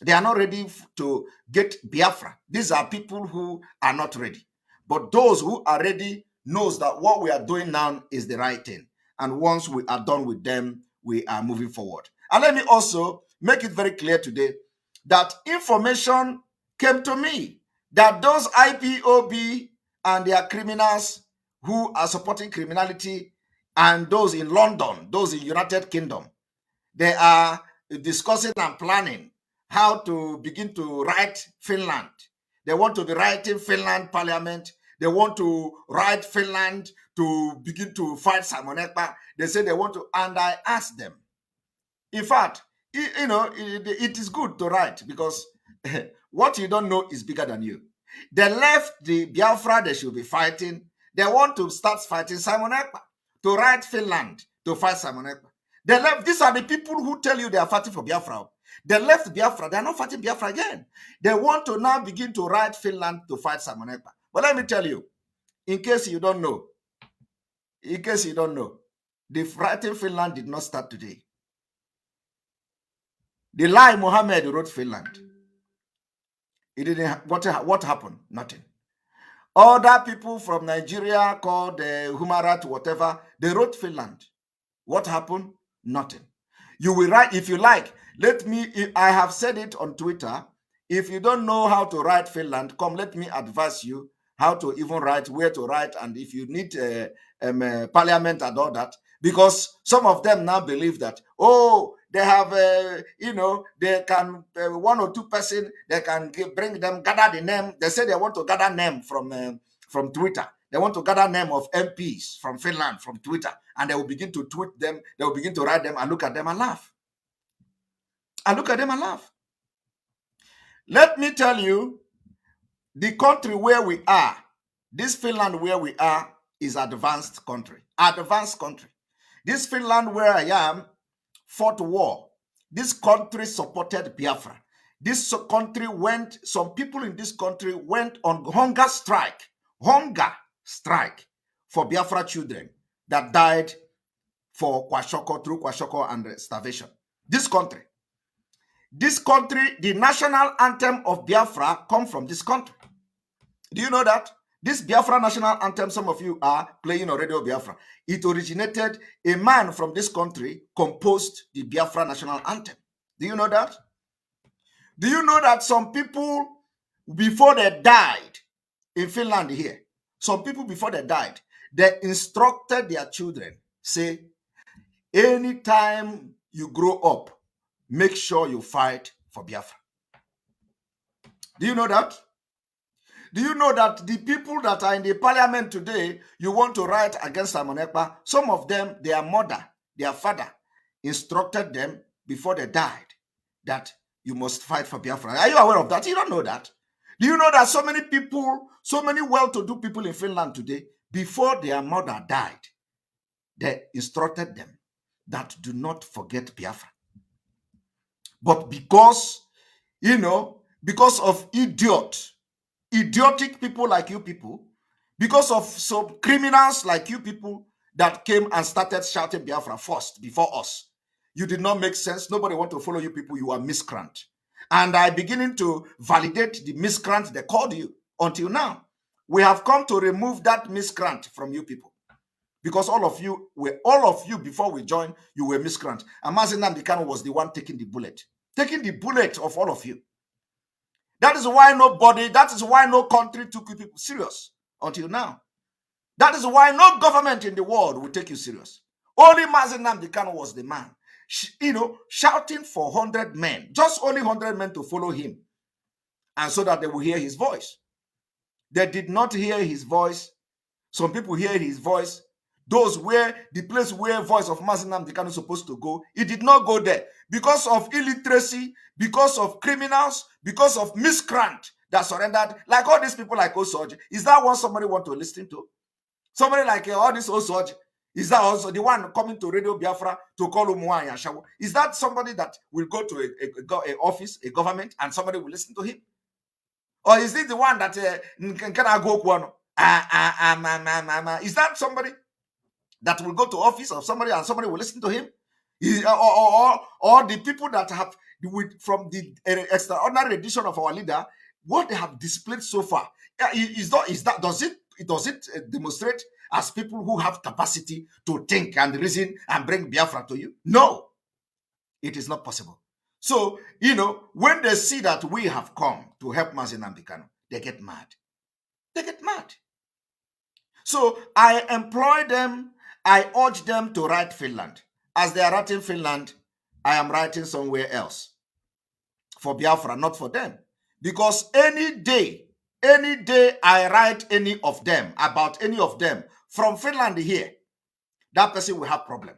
They are not ready to get Biafra. These are people who are not ready. But those who are ready knows that what we are doing now is the right thing. And once we are done with them, we are moving forward. And let me also make it very clear today that information came to me that those IPOB and their criminals who are supporting criminality and those in London, those in United Kingdom, they are discussing and planning how to begin to write Finland. They want to be writing Finland parliament. They want to write Finland to begin to fight Simon Ekpa. They say they want to, and I asked them. In fact, you know, it is good to write because what you don't know is bigger than you. They left the Biafra they should be fighting. They want to start fighting Simon Ekpa, to write Finland, to fight Simon Ekpa. They left. These are the people who tell you they are fighting for Biafra. They left Biafra. They are not fighting Biafra again. They want to now begin to write Finland to fight Simon Ekpa. But let me tell you, in case you don't know, the writing Finland did not start today. The lie Mohammed wrote Finland. It didn't. What happened? Nothing. Other people from Nigeria called human rights, whatever, they wrote Finland. What happened? Nothing. You will write, if you like, I have said it on Twitter. If you don't know how to write Finland, come, let me advise you how to even write, where to write, and if you need parliament and all that. Because some of them now believe that, they have, they can, one or two person, they can bring them, gather the name. They say they want to gather name from Twitter. They want to gather name of MPs from Finland, from Twitter. And they will begin to tweet them. They will begin to write them and look at them and laugh. Let me tell you, the country where we are, this Finland where we are, is advanced country. Advanced country. This Finland where I am fought war. This country supported Biafra. This country some people in this country went on hunger strike for Biafra children that died for Kwashoko, through Kwashoko and starvation. This country, the national anthem of Biafra come from this country. Do you know that? This Biafra national anthem, some of you are playing on Radio Biafra. It originated, a man from this country composed the Biafra national anthem. Do you know that? Do you know that some people, before they died in Finland here, some people before they died, they instructed their children, say, anytime you grow up, make sure you fight for Biafra. Do you know that? Do you know that the people that are in the parliament today, you want to write against Simon Ekpa, some of them, their mother, their father, instructed them before they died that you must fight for Biafra. Are you aware of that? You don't know that. Do you know that so many people, so many well-to-do people in Finland today, before their mother died, they instructed them that do not forget Biafra. But because, because of idiotic people like you people, because of some criminals like you people that came and started shouting Biafra first before us, you did not make sense. Nobody want to follow you people. You are miscreant. And I beginning to validate the miscreant they called you. Until now, we have come to remove that miscreant from you people. Because all of you before we joined, you were miscreant. And Nnamdi Kanu was the one taking the bullet of all of you. That is why no country took you people serious until now. That is why no government in the world will take you serious. Only Nnamdi Kanu was the man, shouting for 100 men, just only 100 men to follow him, and so that they will hear his voice. They did not hear his voice. Some people hear his voice. Those where the place where voice of Nnamdi Kanu is supposed to go, it did not go there because of illiteracy, because of criminals, because of miscreant that surrendered. Like all these people like Obasanjo. Is that one somebody want to listen to? Somebody like all this Obasanjo. Is that also the one coming to Radio Biafra to call Umuwa and Shawo? Is that somebody that will go to an office, a government, and somebody will listen to him? Or is it the one that can I go? Is that somebody that will go to office of somebody and somebody will listen to him? Or the people that have, from the extraordinary edition of our leader, what they have displayed so far, does it demonstrate as people who have capacity to think and reason and bring Biafra to you? No, it is not possible. So, when they see that we have come to help Nnamdi Kanu, they get mad. They get mad. So I employ them, I urge them to write Finland. As they are writing Finland, I am writing somewhere else. For Biafra, not for them. Because any day I write any of them, about any of them, from Finland here, that person will have problem.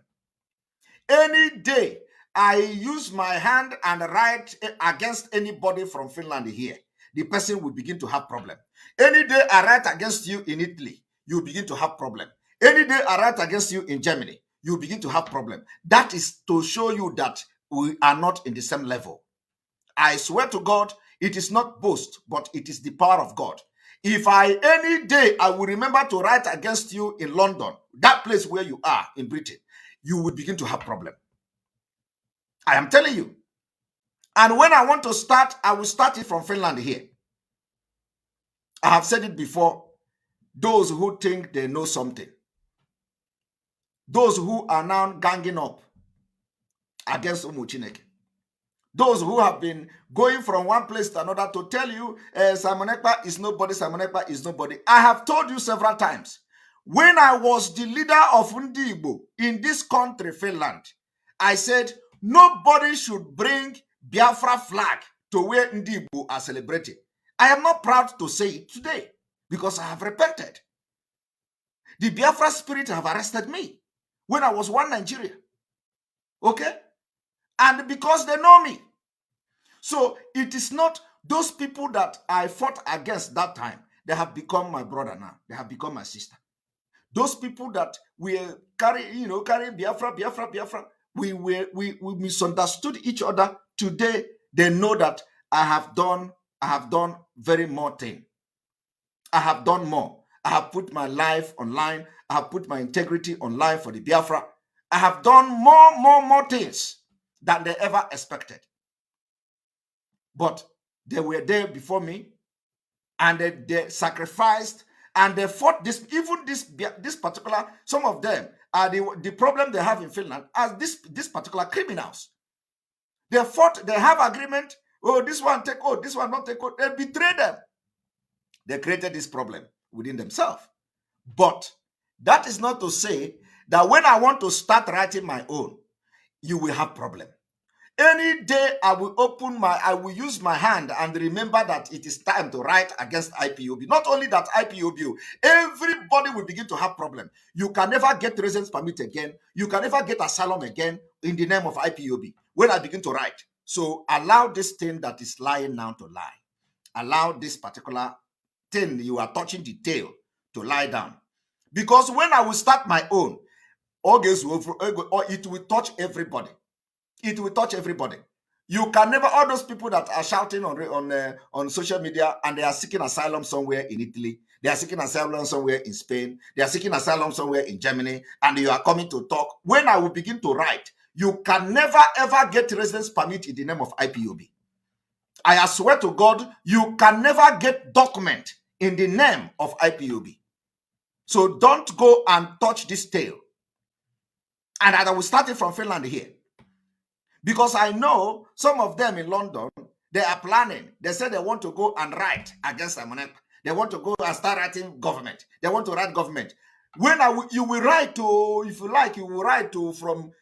Any day I use my hand and write against anybody from Finland here, the person will begin to have problem. Any day I write against you in Italy, you begin to have problem. Any day I write against you in Germany, you begin to have problem. That is to show you that we are not in the same level. I swear to God, it is not boast, but it is the power of God. If any day I will remember to write against you in London, that place where you are in Britain, you will begin to have problem. I am telling you. And when I want to start, I will start it from Finland here. I have said it before. Those who think they know something, those who are now ganging up against Umuchineke, those who have been going from one place to another to tell you Simon Ekpa is nobody, Simon Ekpa is nobody. I have told you several times, when I was the leader of Ndi Igbo in this country, Finland, I said nobody should bring Biafra flag to where Ndi Igbo are celebrating. I am not proud to say it today because I have repented. The Biafra spirit have arrested me when I was one Nigeria. Okay? And because they know me. So it is not those people that I fought against that time. They have become my brother now. They have become my sister. Those people that we carry Biafra. We misunderstood each other. Today, they know that I have done very more thing. I have done more. I have put my life online. I have put my integrity online for the Biafra. I have done more things than they ever expected. But they were there before me, and they sacrificed, and they fought this. Even this particular, some of them are the problem they have in Finland as this particular criminals. They fought. They have agreement. Oh, this one take oath, this one not take oath. They betray them. They created this problem within themselves. But that is not to say that when I want to start writing my own, you will have problem. Any day I will use my hand and remember that it is time to write against IPOB. Not only that IPOB, everybody will begin to have problem. You can never get residence permit again. You can never get asylum again in the name of IPOB. When I begin to write. So allow this thing that is lying now to lie. Allow this particular thing you are touching the tail to lie down. Because when I will start my own, it will touch everybody. It will touch everybody. You can never, all those people that are shouting on social media and they are seeking asylum somewhere in Italy, they are seeking asylum somewhere in Spain, they are seeking asylum somewhere in Germany, and you are coming to talk. When I will begin to write, you can never ever get residence permit in the name of IPOB. I swear to God, you can never get document in the name of IPOB. So don't go and touch this tail. And I will start it from Finland here. Because I know some of them in London, they are planning. They say they want to go and write against Amonet. They want to go and start writing government. They want to write government. When you will write to, if you like, you will write to from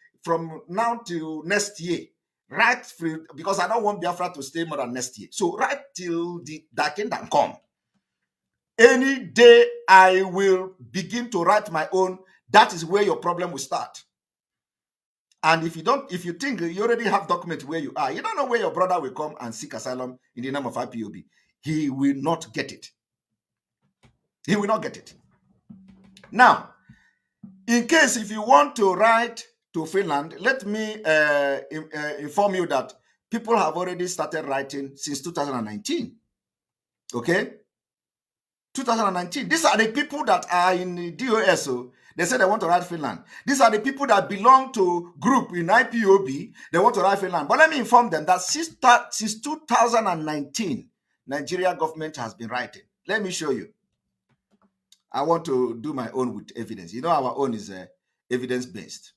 now till next year. Write free, because I don't want Biafra to stay more than next year. So write till the kingdom come. Any day I will begin to write my own, that is where your problem will start. And if you think you already have document where you are, you don't know where your brother will come and seek asylum in the name of IPOB. He will not get it. He will not get it. Now, in case if you want to write to Finland, let me inform you that people have already started writing since 2019. Okay? 2019. These are the people that are in the DOS. So they say they want to write Finland. These are the people that belong to group in IPOB. They want to write Finland. But let me inform them that since 2019, Nigeria government has been writing. Let me show you. I want to do my own with evidence. You know, our own is evidence-based.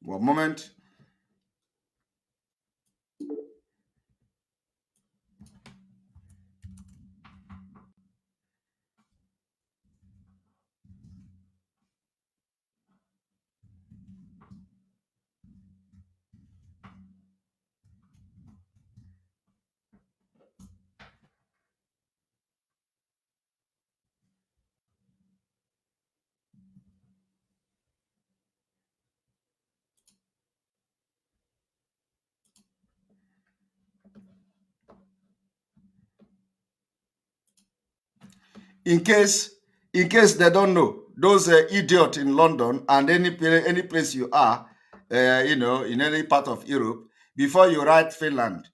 One moment. In case they don't know, those idiots in London and any place you are, you know, in any part of Europe, before you write Finland,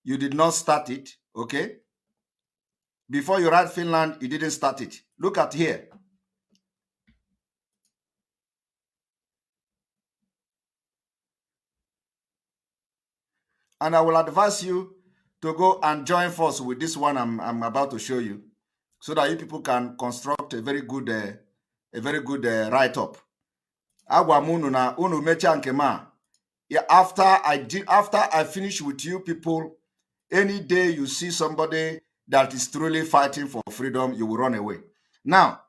you did not start it, okay? Before you write Finland, you didn't start it. Look at here. And I will advise you to go and join force with this one I'm about to show you, so that you people can construct a very good write-up. After I finish with you people, any day you see somebody that is truly fighting for freedom, you will run away. Now,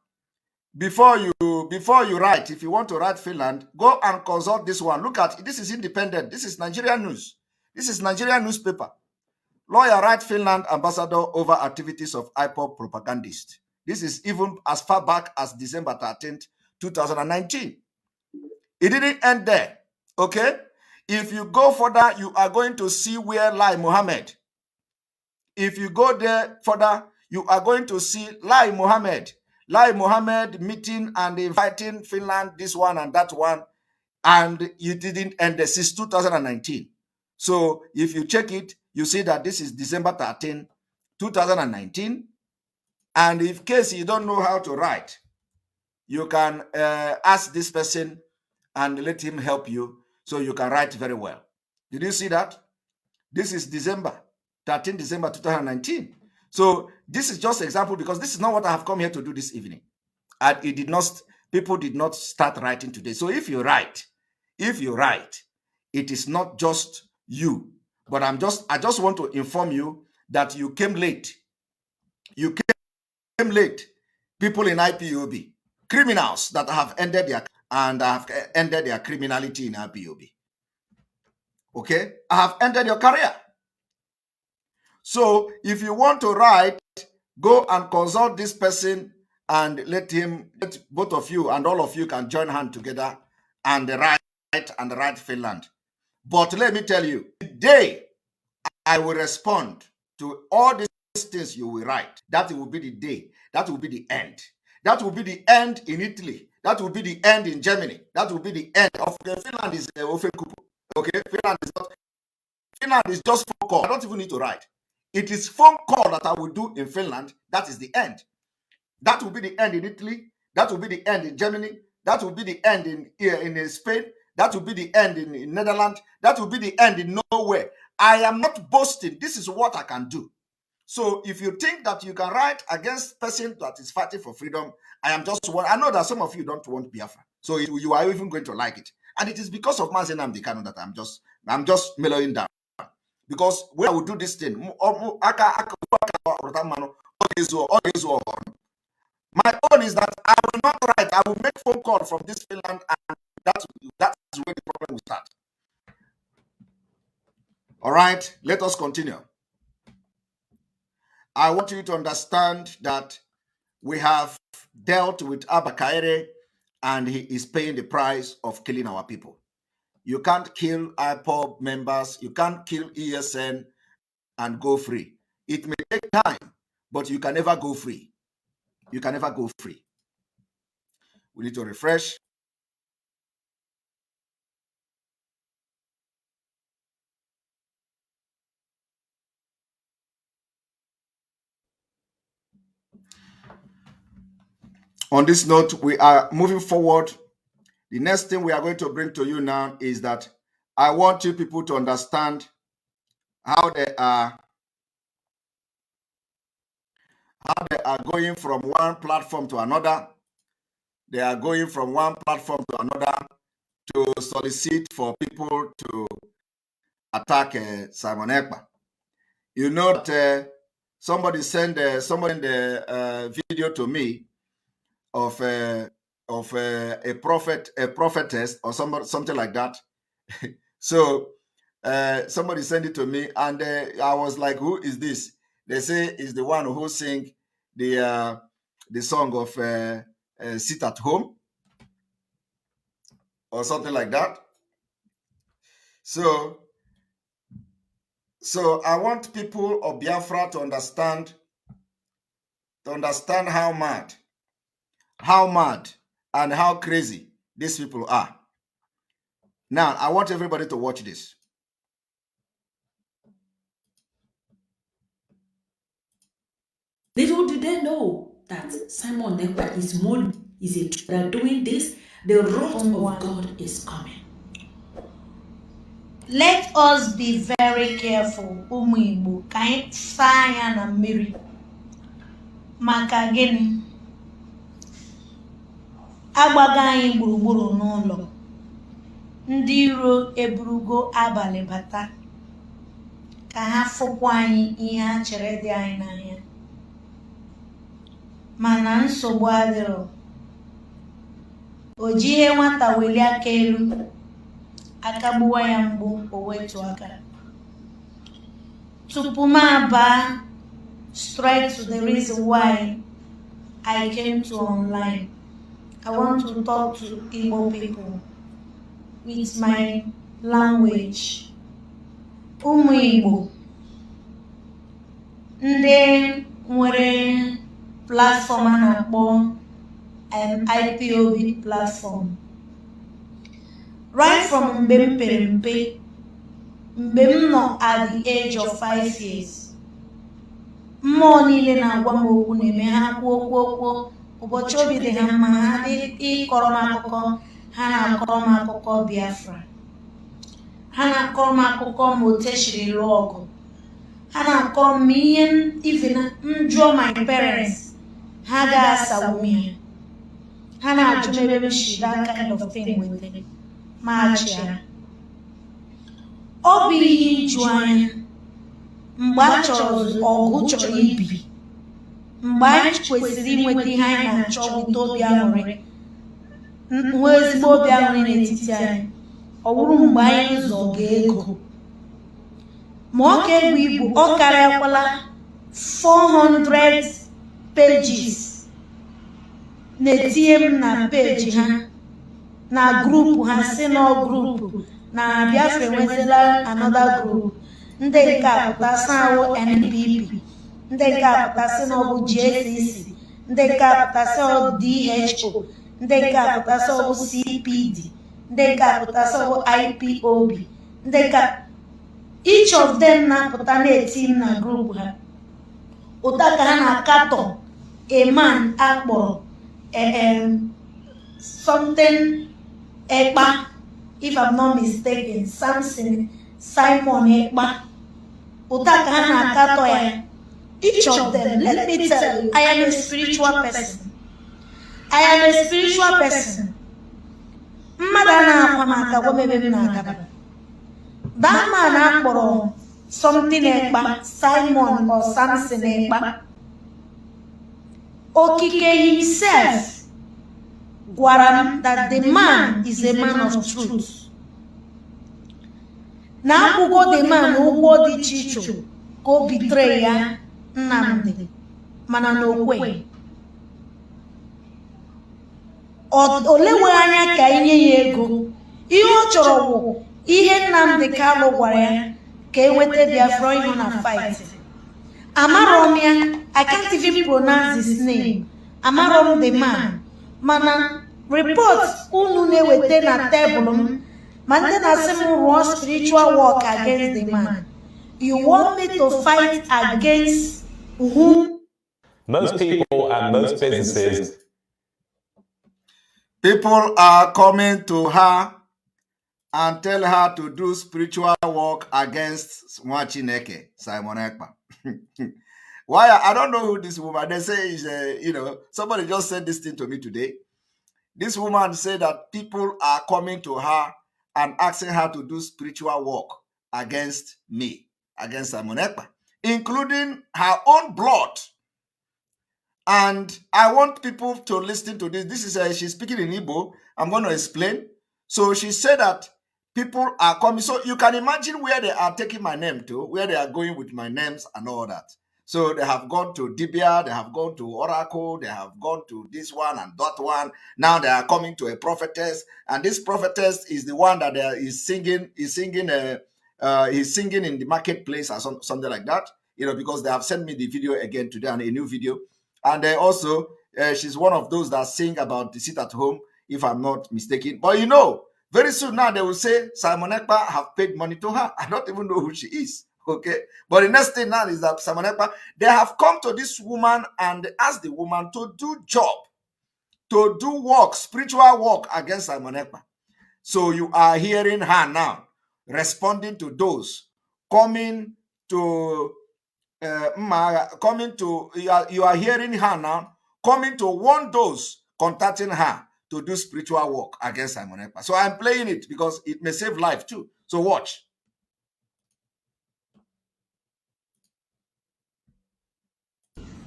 before you write, if you want to write Finland, go and consult this one. Look at this is independent. This is Nigerian news. This is Nigerian newspaper. Lawyer write Finland ambassador over activities of IPOB propagandist. This is even as far back as December 13th, 2019. It didn't end there, okay? If you go further, you are going to see where Lai Mohammed. If you go there further, you are going to see Lai Mohammed meeting and inviting Finland, this one and that one, and it didn't end there since 2019. So if you check it, you see that this is December 13, 2019. And in case you don't know how to write, you can ask this person and let him help you so you can write very well. Did you see that? This is December 13 December 2019. So this is just an example because this is not what I have come here to do this evening. And it did not, people did not start writing today. So if you write, it is not just you, but I just want to inform you that you came late. You came late. People in IPOB, criminals that have ended their criminality in IPOB. Okay, I have ended your career. So if you want to write, go and consult this person and let both of you and all of you can join hands together and write Finland. But let me tell you, the day I will respond to all these things you will write, that will be the day, that will be the end. That will be the end in Italy. That will be the end in Germany. That will be the end of Finland is okay, Finland is just phone call. I don't even need to write. It is phone call that I will do in Finland. That is the end. That will be the end in Italy. That will be the end in Germany. That will be the end in Spain. That will be the end in Netherlands. That will be the end in nowhere. I am not boasting. This is what I can do. So if you think that you can write against person that is fighting for freedom, I know that some of you don't want Biafra. So you are even going to like it. And it is because of Nnamdi Kanu that I'm just mellowing down. Because when I will do this thing, my own is that I will not write. I will make phone call from this Finland, and that's where the problem will start. All right, let us continue. I want you to understand that we have dealt with Abba Kyari, and he is paying the price of killing our people. You can't kill IPOB members. You can't kill ESN and go free. It may take time, but you can never go free. You can never go free. We need to refresh. On this note, we are moving forward. The next thing we are going to bring to you now is that I want you people to understand how they are going from one platform to another. They are going from one platform to another to solicit for people to attack Simon Ekpa. You know that somebody sent the video to me of a prophetess or something like that. So somebody sent it to me, and I was like, "Who is this?" They say it's the one who sing the song of "Sit at Home" or something like that. So I want people of Biafra to understand how mad and how crazy these people are. Now, I want everybody to watch this. Little did they know that Simon Ekpa is doing this. The wrath of God is coming. Let us be very careful. Ụmụ Igbo ka anyị saa anya na mmiri. Maka gịnị? Agbaga anyị gburugburu n'ụlọ. Ndị iro eburugo abalị bata. Ka ha fụkwa anyị ihe ha chere dị anyị n'anya. Mana nsogbu adịrọ. O ji ihe nwata weli aka elu. Akagbuwa ya mgbu o wetu aka. tupu m aba straight to the reason why I came to online, I want to talk to Igbo people with my language. Ụmụ Igbo, ndị nwere platform a na-akpọ IPOB platform. Right from mgbe m pere mpe, mgbe m nọ at the age of 5 years, mmụọ niile na-agwa m okwu na-eme ha kwuo ụbọchị obi dị ha mma ha dị ịkọrọ m akụkọ. Ha na-akọrọ m akụkọ Biafra, ha na-akọrọ m akụkọ ma otu esiri lụọ ọgụ, ha na-akọrọ m ihe even m jụọ my parents ha ga-asawu m, ha na-ajụ m ebe m si that kind of thing wete ma achịa. Ọ bụ ihe iju anya mgbe a chọrọ ọgụ chọrọ ibi, mgbe anyị kwesịrị inweta ihe anyị na-achọ wite obi aṅụrị, nwee ezigbo obi aṅụrị n'etiti anyị. Ọ bụrụ mgbe anyị zọga ego, ma ọ ga-egwu ibu ọ karịakwala 400 pages na-etinye m na peji ha na grupu ha, si na grupu na Biafra enwetala another group. Ndị nke apụtasị awụ NPP, ndị nke apụtasị na ọ bụ GSC, ndị nke apụtasị ọ DHO, ndị nke apụtasị ọ bụ CPD, ndị nke apụtasị ọ bụ IPOB, ndị nke each of them na-apụta na-eti m na group ha. Ụta ka ha na-akatọ a man akpọrọ something Ekpa, if I'm not mistaken, Simon Ekpa. Ụta ka ha na-akatọ ya. Each of them, let me tell you, I am a spiritual person. I am a spiritual person. Mmadụ na-akwa m aka gwa m ebe m na-agaba. That man akpọrọ something Ekpa, Simon or Samson Ekpa, Okike himself gwara m that the man is a man of truth. Na akwụkwọ the man ụgwọ dị iche iche ka o bitere ya Nnamdi, mana na okwe. Olewe anya ka inye ya ego. Ihe ọ chọrọ bụ ihe Nnamdi Kanu gwara ya ka enweta Biafra ịhụ na fight. Amarom ya, I can't even pronounce his name. Amarom the man. Mana report unu na-ewete na tebụl m, ma ndị na-asị m rụọ spiritual work against the man. You want me to fight against whom? Most people and most businesses. People are coming to her and tell her to do spiritual work against Mwachineke, Simon Ekpa. Why? I don't know who this woman, they say is, somebody just said this thing to me today. This woman said that people are coming to her and asking her to do spiritual work against me, against Simon Ekpa, including her own blood. And I want people to listen to this. This is, she's speaking in Igbo. I'm going to explain. So she said that people are coming. So you can imagine where they are taking my name to, where they are going with my names and all that. So they have gone to Dibia, they have gone to Oracle, they have gone to this one and that one. Now they are coming to a prophetess, and this prophetess is the one that is singing in the marketplace or something like that. Because they have sent me the video again today, and a new video. And also, she's one of those that sing about the sit at home, if I'm not mistaken. But very soon now they will say Simon Ekpa have paid money to her. I don't even know who she is. Okay, but the next thing now is that Simon Ekpa, they have come to this woman and asked the woman to do job, to do work, spiritual work against Simon Ekpa. So you are hearing her now responding to those coming to you are hearing her now coming to warn those contacting her to do spiritual work against Simon Ekpa. So I'm playing it because it may save life too. So watch.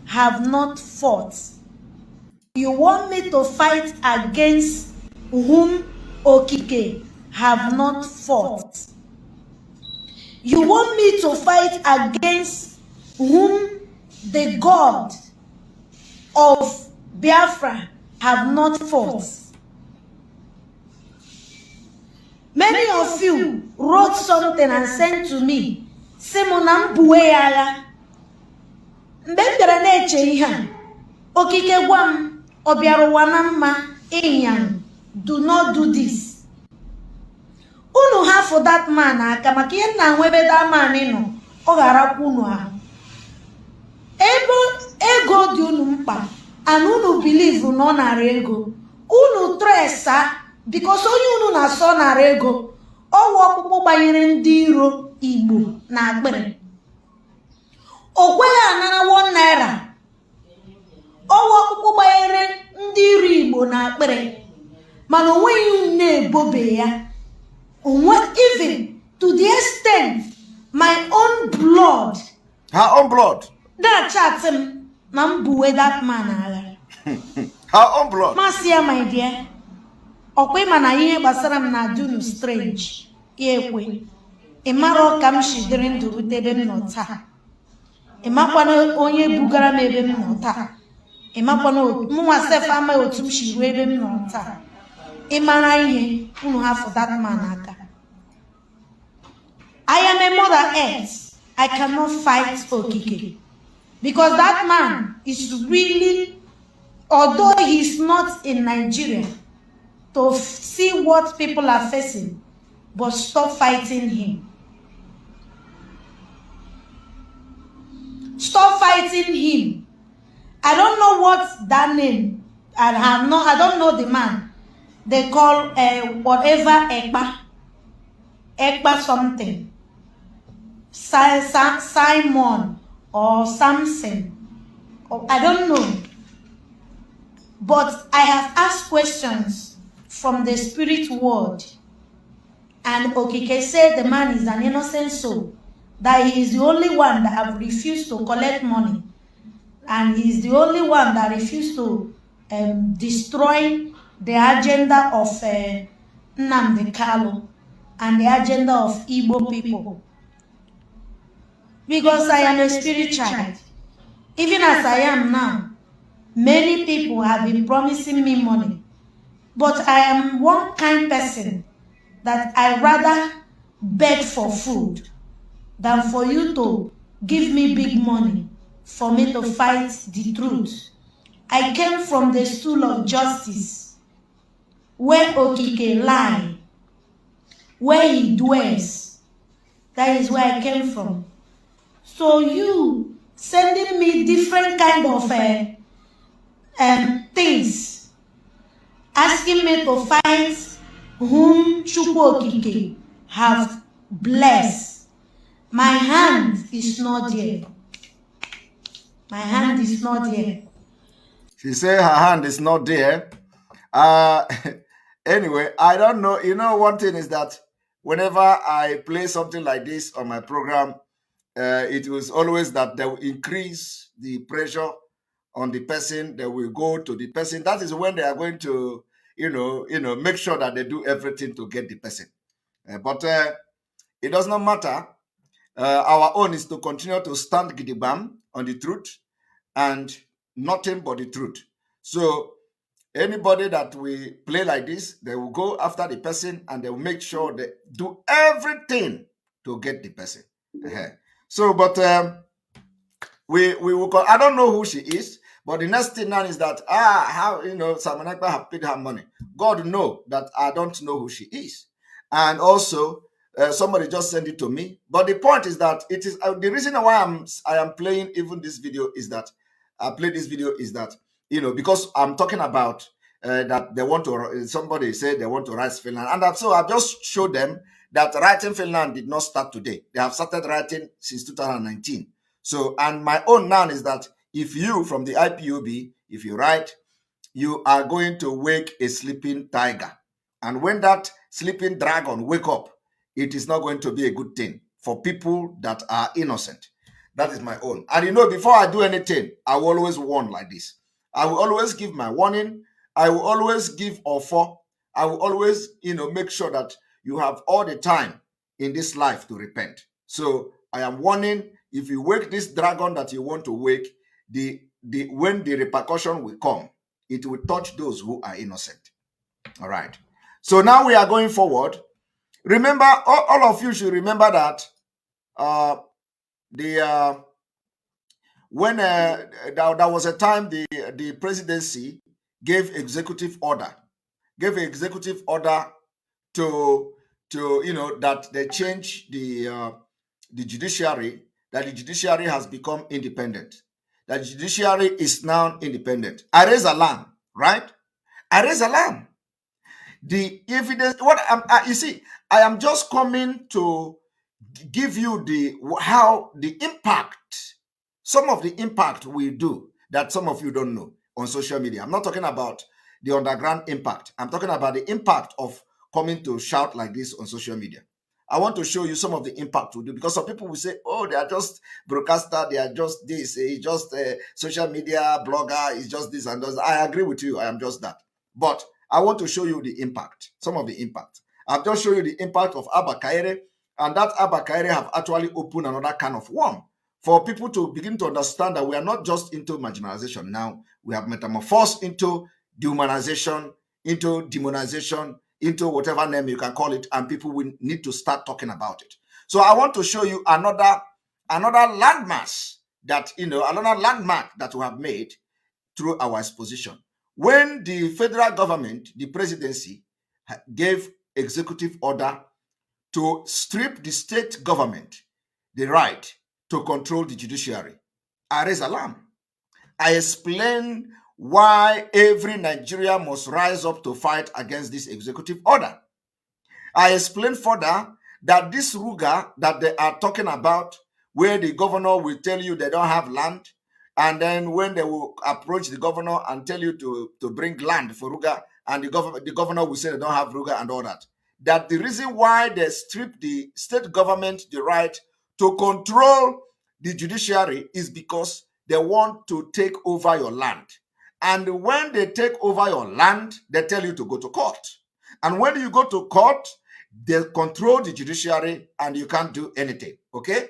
Have not fought. You want me to fight against whom Okike have not fought. You want me to fight against whom the God of Biafra have not fought? Many of you wrote something and sent to me. Simonam Bueyaga. Mbembere neche ihe. Okike gwam obiaruwanamma inyang. Do not do this. Unu have for that man aka maka ihe na nwebe that man ino. Ọ ga-arakwa unu ahụ. Ego dị unu mkpa and unu believe na ọ nara ego. Unu tresa because onye unu na-asọ nara ego. Ọwụ ọkpụkpụ gbanyere ndị iro Igbo na agbere. Okweghị anara 1 naira. Ọwụ ọkpụkpụ gbanyere ndị iro Igbo na agbere. Mana onweghị na-ebobe ya. Even to the extent my own blood. Her own blood. That chat him nambuwe that man. Her own blood. Masia, my dear. Okwe mana ihe gbasara m na dunu strange. Yekwe. Imaro kam shidrin to rutebe m nota. Imakwana onye bugara m ebe m nota. Imakwana mwa sef ama otum shiru ebe m nota. Imara ihe unu have for that man aka. I am a mother earth. I cannot fight Okike. Because that man is really, although he's not in Nigeria, to see what people are facing, but stop fighting him. Stop fighting him. I don't know what that name, I don't know the man. They call whatever Ekpa something. Simon or Samson. I don't know. But I have asked questions from the spirit world. And Okike said the man is an innocent soul. That he is the only one that have refused to collect money. And he is the only one that refused to destroy the agenda of Nnamdi and the agenda of Igbo people. Because I am a spirit child. Even as I am now, many people have been promising me money. But I am one kind person that I rather beg for food than for you to give me big money for me to fight the truth. I came from the stool of justice, where Okike lie, where he dwells. That is where I came from. So you sending me different kind of things, asking me to fight whom Chukwu Okike have blessed. My hand is not there. My hand is not there. She said her hand is not there. Anyway, I don't know. You know, one thing is that whenever I play something like this on my program, it was always that they will increase the pressure on the person. They will go to the person. That is when they are going to, make sure that they do everything to get the person. But it does not matter. Our own is to continue to stand gidigam on the truth and nothing but the truth. So anybody that we play like this, they will go after the person and they will make sure they do everything to get the person. So, but we will call, I don't know who she is, but the next thing now is that, how, Samanakpa have paid her money. God know that I don't know who she is. And also, somebody just sent it to me. But the point is that it is the reason why I am playing even this video is that I play this video is that, because I'm talking about that they want to, somebody said they want to write Finland. And so I just showed them that writing Finland did not start today. They have started writing since 2019. So, and my own now is that if you, from the IPOB, if you write, you are going to wake a sleeping tiger. And when that sleeping dragon wake up, it is not going to be a good thing for people that are innocent. That is my own. And before I do anything, I will always warn like this. I will always give my warning. I will always give offer. I will always, make sure that you have all the time in this life to repent. So I am warning, if you wake this dragon that you want to wake, when the repercussion will come, it will touch those who are innocent. All right. So now we are going forward. Remember, all of you should remember that when there was a time the presidency gave executive order to that they change the judiciary, that the judiciary has become independent, that the judiciary is now independent. I raise alarm, right? I raise alarm. The evidence, you see, I am just coming to give you how the impact, some of the impact we do that some of you don't know on social media. I'm not talking about the underground impact. I'm talking about the impact of coming to shout like this on social media. I want to show you some of the impact we do, because some people will say, oh, they are just broadcaster, they are just this, just a social media blogger, it's just this and that. I agree with you, I am just that. But I want to show you the impact, some of the impact. I've just shown you the impact of Abba Kyari, and that Abba Kyari have actually opened another can of worm for people to begin to understand that we are not just into marginalization now. We have metamorphosed into dehumanization, into demonization, into whatever name you can call it, and people will need to start talking about it. So I want to show you another landmass that, another landmark that we have made through our exposition. When the federal government, the presidency, gave executive order to strip the state government the right to control the judiciary, I raise alarm. I explain why every Nigerian must rise up to fight against this executive order. I explain further that this Ruga that they are talking about, where the governor will tell you they don't have land, and then when they will approach the governor and tell you to bring land for Ruga, and the governor will say they don't have Ruga and all that, that the reason why they strip the state government the right to control the judiciary is because they want to take over your land. And when they take over your land, they tell you to go to court. And when you go to court, they control the judiciary and you can't do anything, okay?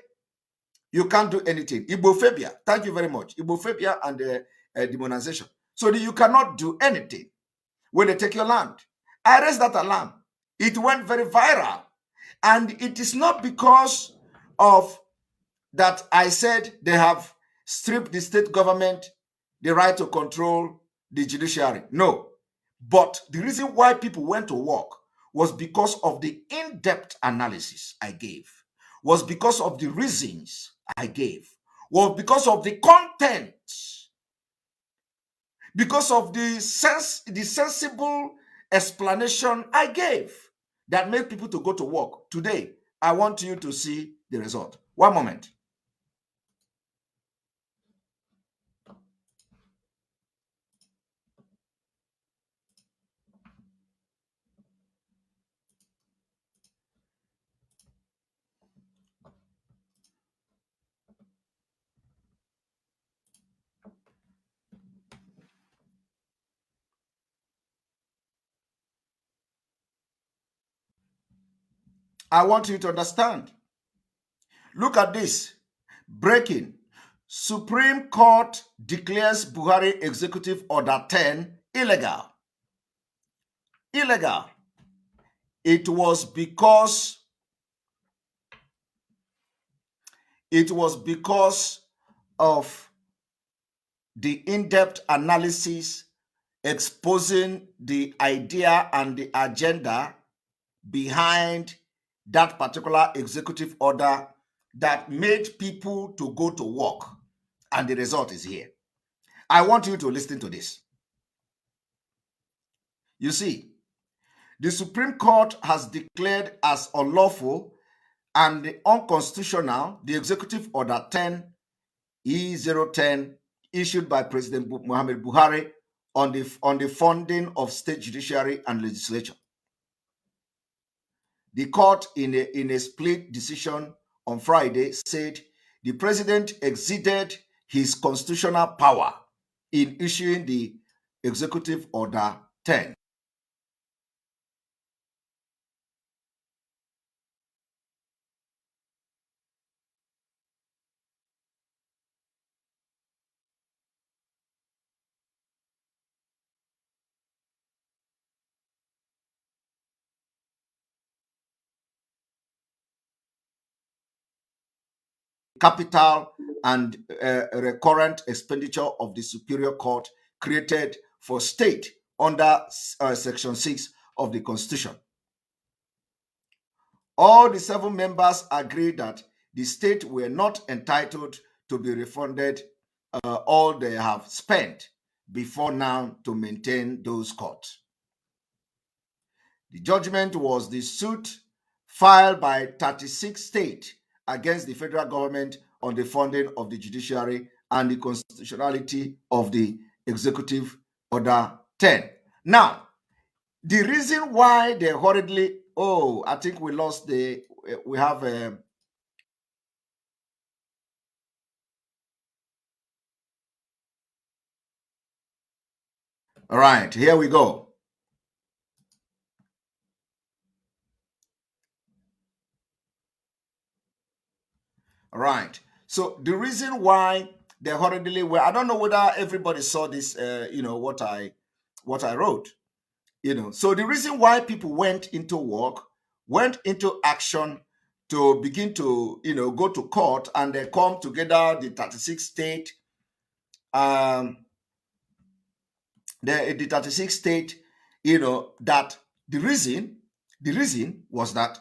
You can't do anything. Ibophobia, thank you very much. Ibophobia and demonization. So you cannot do anything when they take your land. I raised that alarm. It went very viral. And it is not because of that I said they have stripped the state government the right to control the judiciary. No. But the reason why people went to work was because of the in-depth analysis I gave, was because of the reasons I gave, was because of the content, because of the sensible explanation I gave that made people to go to work. Today, I want you to see the result. One moment. I want you to understand. Look at this. Breaking. Supreme Court declares Buhari Executive Order 10 illegal. Illegal. It was because of the in-depth analysis exposing the idea and the agenda behind that particular executive order that made people to go to work. And the result is here. I want you to listen to this. You see, the Supreme Court has declared as unlawful and unconstitutional the Executive Order 10 E010 issued by President Muhammad Buhari on the funding of state judiciary and legislature. The court, in a split decision on Friday, said the president exceeded his constitutional power in issuing the Executive Order 10. capital and recurrent expenditure of the Superior Court created for state under Section 6 of the Constitution. All the 7 members agreed that the state were not entitled to be refunded all they have spent before now to maintain those courts. The judgment was the suit filed by 36 states against the federal government on the funding of the judiciary and the constitutionality of the Executive Order 10. Now, the reason why they hurriedly, I think we lost we have all right, here we go. All right. So the reason why they hurriedly were, I don't know whether everybody saw this, what I wrote, So the reason why people went into work, went into action to begin to, go to court, and they come together, the 36 state, the 36 state, that the reason was that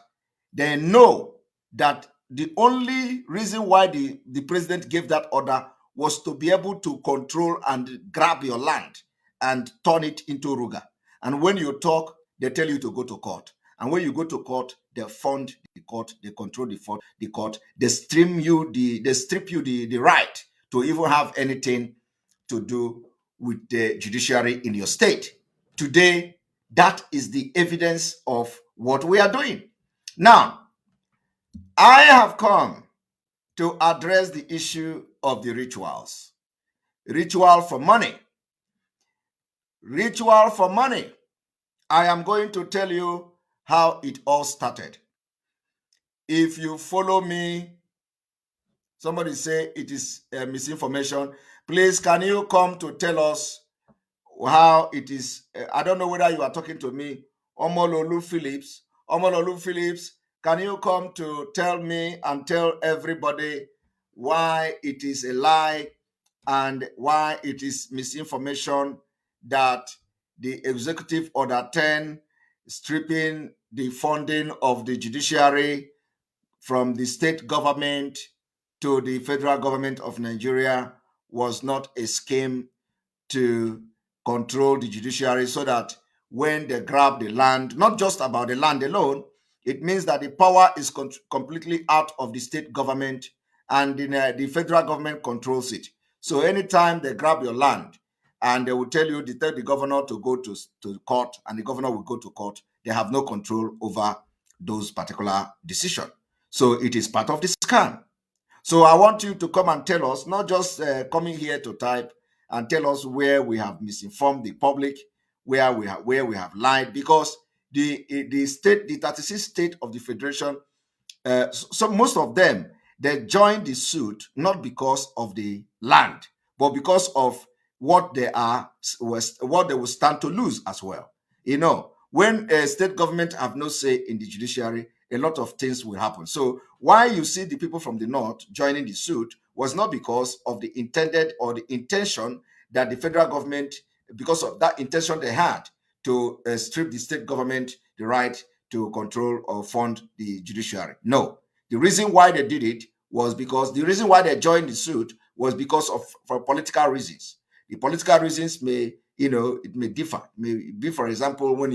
they know that the only reason why the president gave that order was to be able to control and grab your land and turn it into Ruga. And when you talk, they tell you to go to court. And when you go to court, they fund the court, they control the court, they strip you the right to even have anything to do with the judiciary in your state. Today, that is the evidence of what we are doing. Now, I have come to address the issue of the rituals. Ritual for money. Ritual for money. I am going to tell you how it all started. If you follow me, somebody say it is misinformation. Please, can you come to tell us how it is? I don't know whether you are talking to me. Omololu Phillips. Omololu Phillips, can you come to tell me and tell everybody why it is a lie and why it is misinformation that the Executive Order 10 stripping the funding of the judiciary from the state government to the federal government of Nigeria was not a scheme to control the judiciary, so that when they grab the land, not just about the land alone, it means that the power is completely out of the state government, and the federal government controls it. So anytime they grab your land and they will tell the governor to go to court, and the governor will go to court, they have no control over those particular decisions. So it is part of the scam. So I want you to come and tell us, not just coming here to type, and tell us where we have misinformed the public, where we have lied, because the 36 state of the federation, so most of them, they joined the suit not because of the land, but because of what they will stand to lose as well. When a state government have no say in the judiciary, a lot of things will happen. So why you see the people from the north joining the suit was not because of the intended or the intention that the federal government, because of that intention they had to strip the state government the right to control or fund the judiciary. No, the reason why they did it was because the reason why they joined the suit was because of for political reasons. The political reasons may, it may differ. It may be, for example, when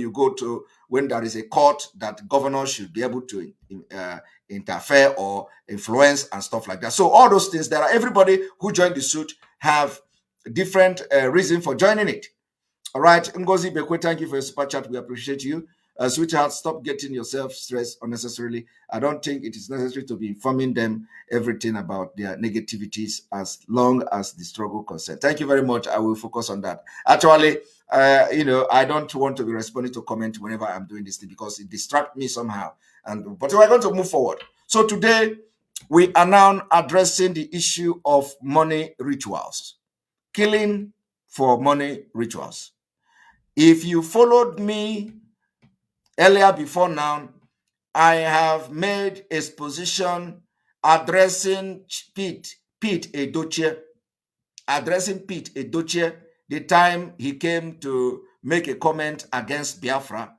there is a court that governors should be able to interfere or influence and stuff like that. So all those things, everybody who joined the suit have different reason for joining it. All right, Ngozi Bekwe, thank you for your super chat. We appreciate you. Sweetheart, stop getting yourself stressed unnecessarily. I don't think it is necessary to be informing them everything about their negativities as long as the struggle concerns. Thank you very much. I will focus on that. Actually, I don't want to be responding to comments whenever I'm doing this thing because it distracts me somehow. But we're going to move forward. So today, we are now addressing the issue of money rituals. Killing for money rituals. If you followed me earlier before now, I have made exposition addressing Pete Edochie, the time he came to make a comment against Biafra,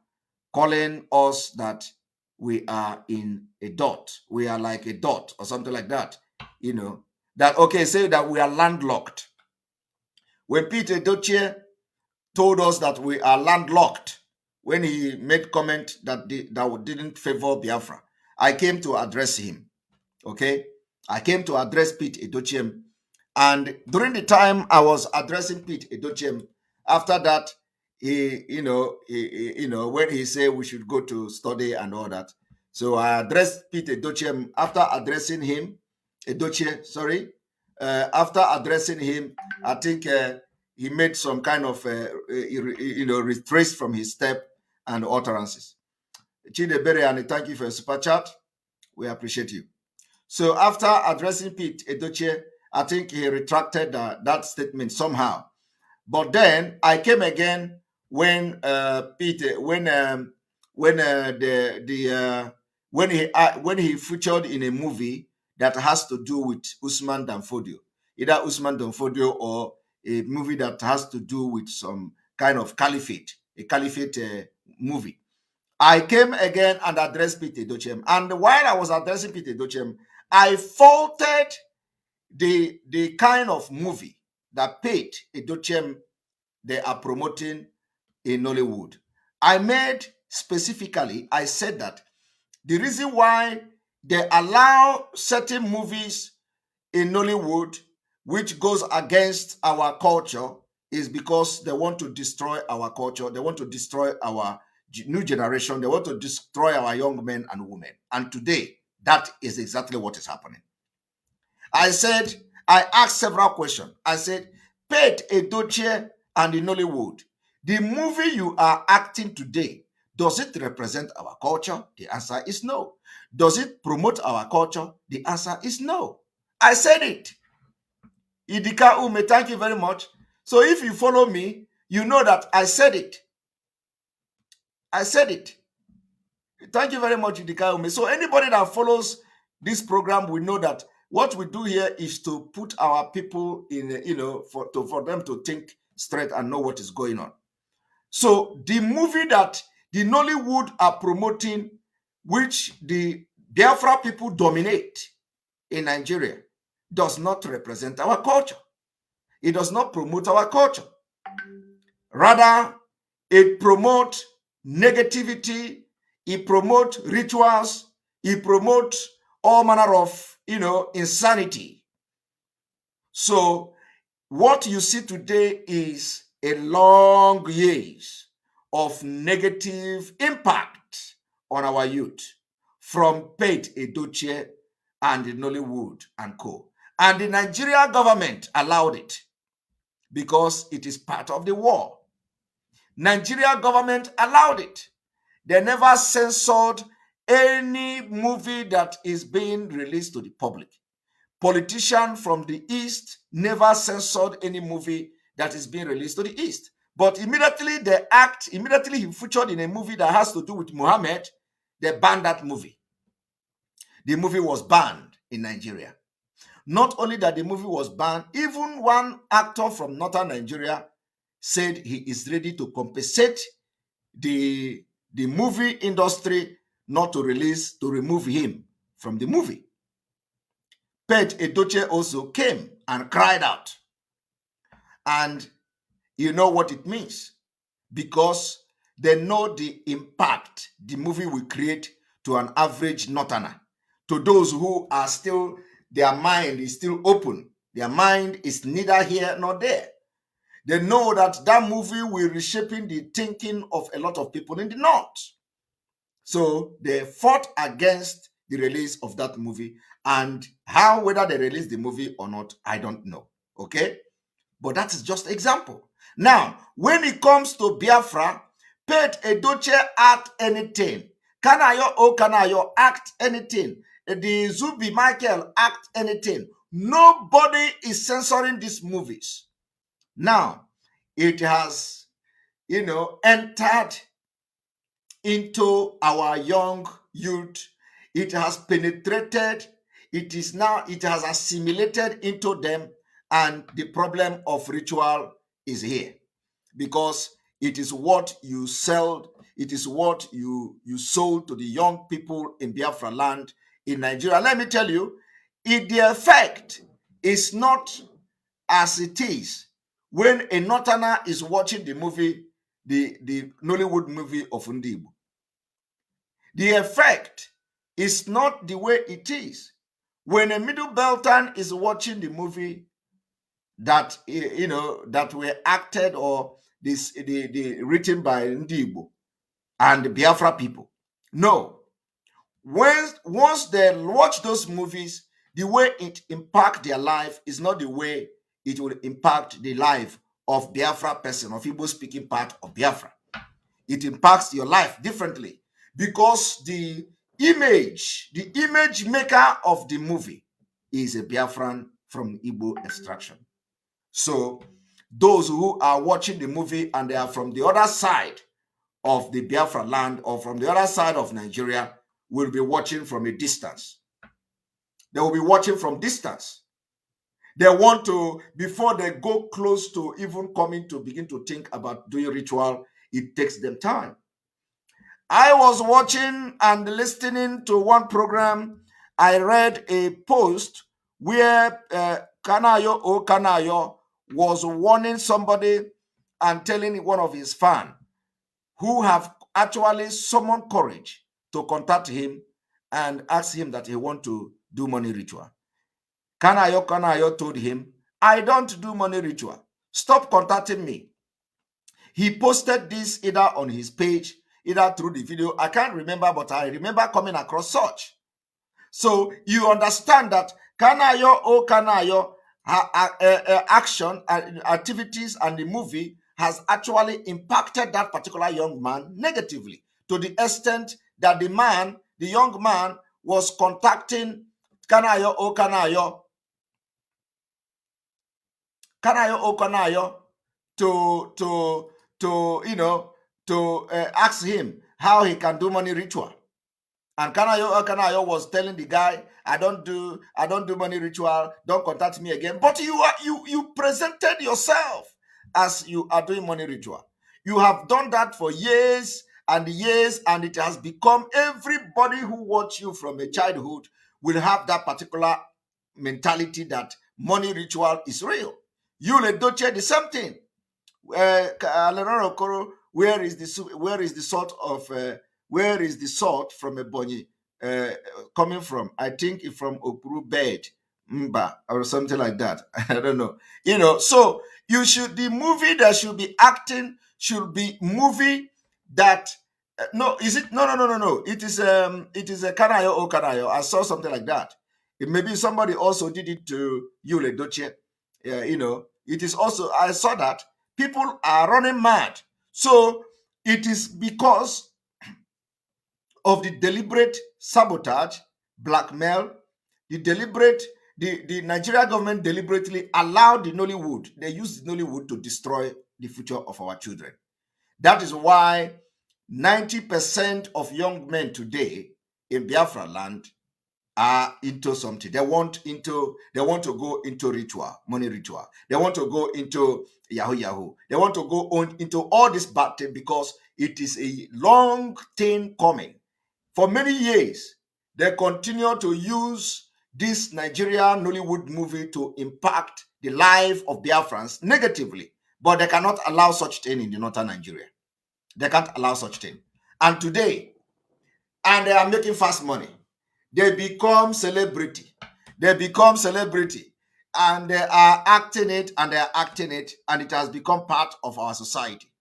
calling us that we are in a dot. We are like a dot or something like that. You know, that, okay, say that we are landlocked. When Pete Edochie told us that we are landlocked, when he made comment that that didn't favor Biafra, I came to address him. Okay, I came to address Pete Edochie, and during the time I was addressing Pete Edochie, after that, when he said we should go to study and all that, so I addressed Pete Edochie. After addressing him, after addressing him, I think he made some kind of retrace from his step and utterances. Chidebere, and thank you for your super chat. We appreciate you. So after addressing Pete Edochie, I think he retracted that statement somehow. But then I came again when he featured in a movie that has to do with Usman Danfodio, either Usman Danfodio or a movie that has to do with some kind of caliphate, a caliphate movie. I came again and addressed Pete Edochie. And while I was addressing Pete Edochie, I faulted the kind of movie that Pete Edochie they are promoting in Nollywood. I said that the reason why they allow certain movies in Nollywood which goes against our culture is because they want to destroy our culture. They want to destroy our new generation. They want to destroy our young men and women. And today, that is exactly what is happening. I asked several questions. I said, Pete Edochie and the Nollywood, the movie you are acting today, does it represent our culture? The answer is no. Does it promote our culture? The answer is no. I said it. Idika Ume, thank you very much. So if you follow me, you know that I said it. I said it. Thank you very much, Idika Ume. So anybody that follows this program will know that what we do here is to put our people in, for them to think straight and know what is going on. So the movie that the Nollywood are promoting, which the Biafra people dominate in Nigeria, does not represent our culture. It does not promote our culture. Rather, it promotes negativity, it promotes rituals, it promotes all manner of, insanity. So what you see today is a long years of negative impact on our youth from Pete Edochie and the Nollywood and co. And the Nigerian government allowed it because it is part of the war. Nigerian government allowed it. They never censored any movie that is being released to the public. Politicians from the East never censored any movie that is being released to the East. But immediately he featured in a movie that has to do with Muhammad, they banned that movie. The movie was banned in Nigeria. Not only that the movie was banned, even one actor from northern Nigeria said he is ready to compensate the movie industry not to remove him from the movie. Pete Edochie also came and cried out. And you know what it means, because they know the impact the movie will create to an average northerner, to those who are still, their mind is still open. Their mind is neither here nor there. They know that that movie will reshaping the thinking of a lot of people in the north. So they fought against the release of that movie, and whether they release the movie or not, I don't know. Okay? But that is just example. Now, when it comes to Biafra, Pete Edochie act anything. Kanayo act anything. The Zubi Michael act anything. Nobody is censoring these movies. Now, it has, entered into our young youth. It has penetrated it has assimilated into them, and the problem of ritual is here, because it is what you sell, it is what you sold to the young people in Biafra land, in Nigeria. Let me tell you, the effect is not as it is when a Northerner is watching the movie, the Nollywood movie of Ndibo. The effect is not the way it is when a Middle Beltan is watching the movie that that were acted or the written by Ndibo and the Biafra people. No. Once they watch those movies, the way it impacts their life is not the way it will impact the life of Biafra person, of Igbo speaking part of Biafra. It impacts your life differently, because the image maker of the movie is a Biafran from Igbo extraction. So those who are watching the movie and they are from the other side of the Biafra land or from the other side of Nigeria will be watching from a distance. They will be watching from distance. They want to, before they go close to even coming to begin to think about doing ritual, it takes them time. I was watching and listening to one program. I read a post where Kanayo was warning somebody and telling one of his fans who have actually summoned courage to contact him and ask him that he want to do money ritual. Kanayo told him, I don't do money ritual. Stop contacting me. He posted this either on his page, either through the video. I can't remember, but I remember coming across such. So you understand that Kanayo action, activities, and the movie has actually impacted that particular young man negatively, to the extent that the young man was contacting Kanayo to ask him how he can do money ritual. And Kanayo was telling the guy, I don't do money ritual, don't contact me again. But you presented yourself as you are doing money ritual. You have done that for years and years, and it has become, everybody who watch you from a childhood will have that particular mentality that money ritual is real. You Ledoche, the same thing. Where is the salt from Ebonyi coming from? I think it's from Okuru bed, Mba, or something like that. I don't know. So the movie that should be acting should be movie that no. It is a Kanayo. I saw something like that. Maybe somebody also did it to Yule Doche. It is also, I saw that people are running mad. So it is because of the deliberate sabotage, blackmail, the Nigeria government deliberately allowed the Nollywood. They used the Nollywood to destroy the future of our children. That is why 90% of young men today in Biafra land are into something. They want to go into ritual, money ritual. They want to go into Yahoo. They want to go on into all this bad thing, because it is a long thing coming. For many years, they continue to use this Nigerian Nollywood movie to impact the life of Biafrans negatively, but they cannot allow such thing in the northern Nigeria. They can't allow such thing. And today, and they are making fast money. They become celebrity. And they are acting it, and it has become part of our society.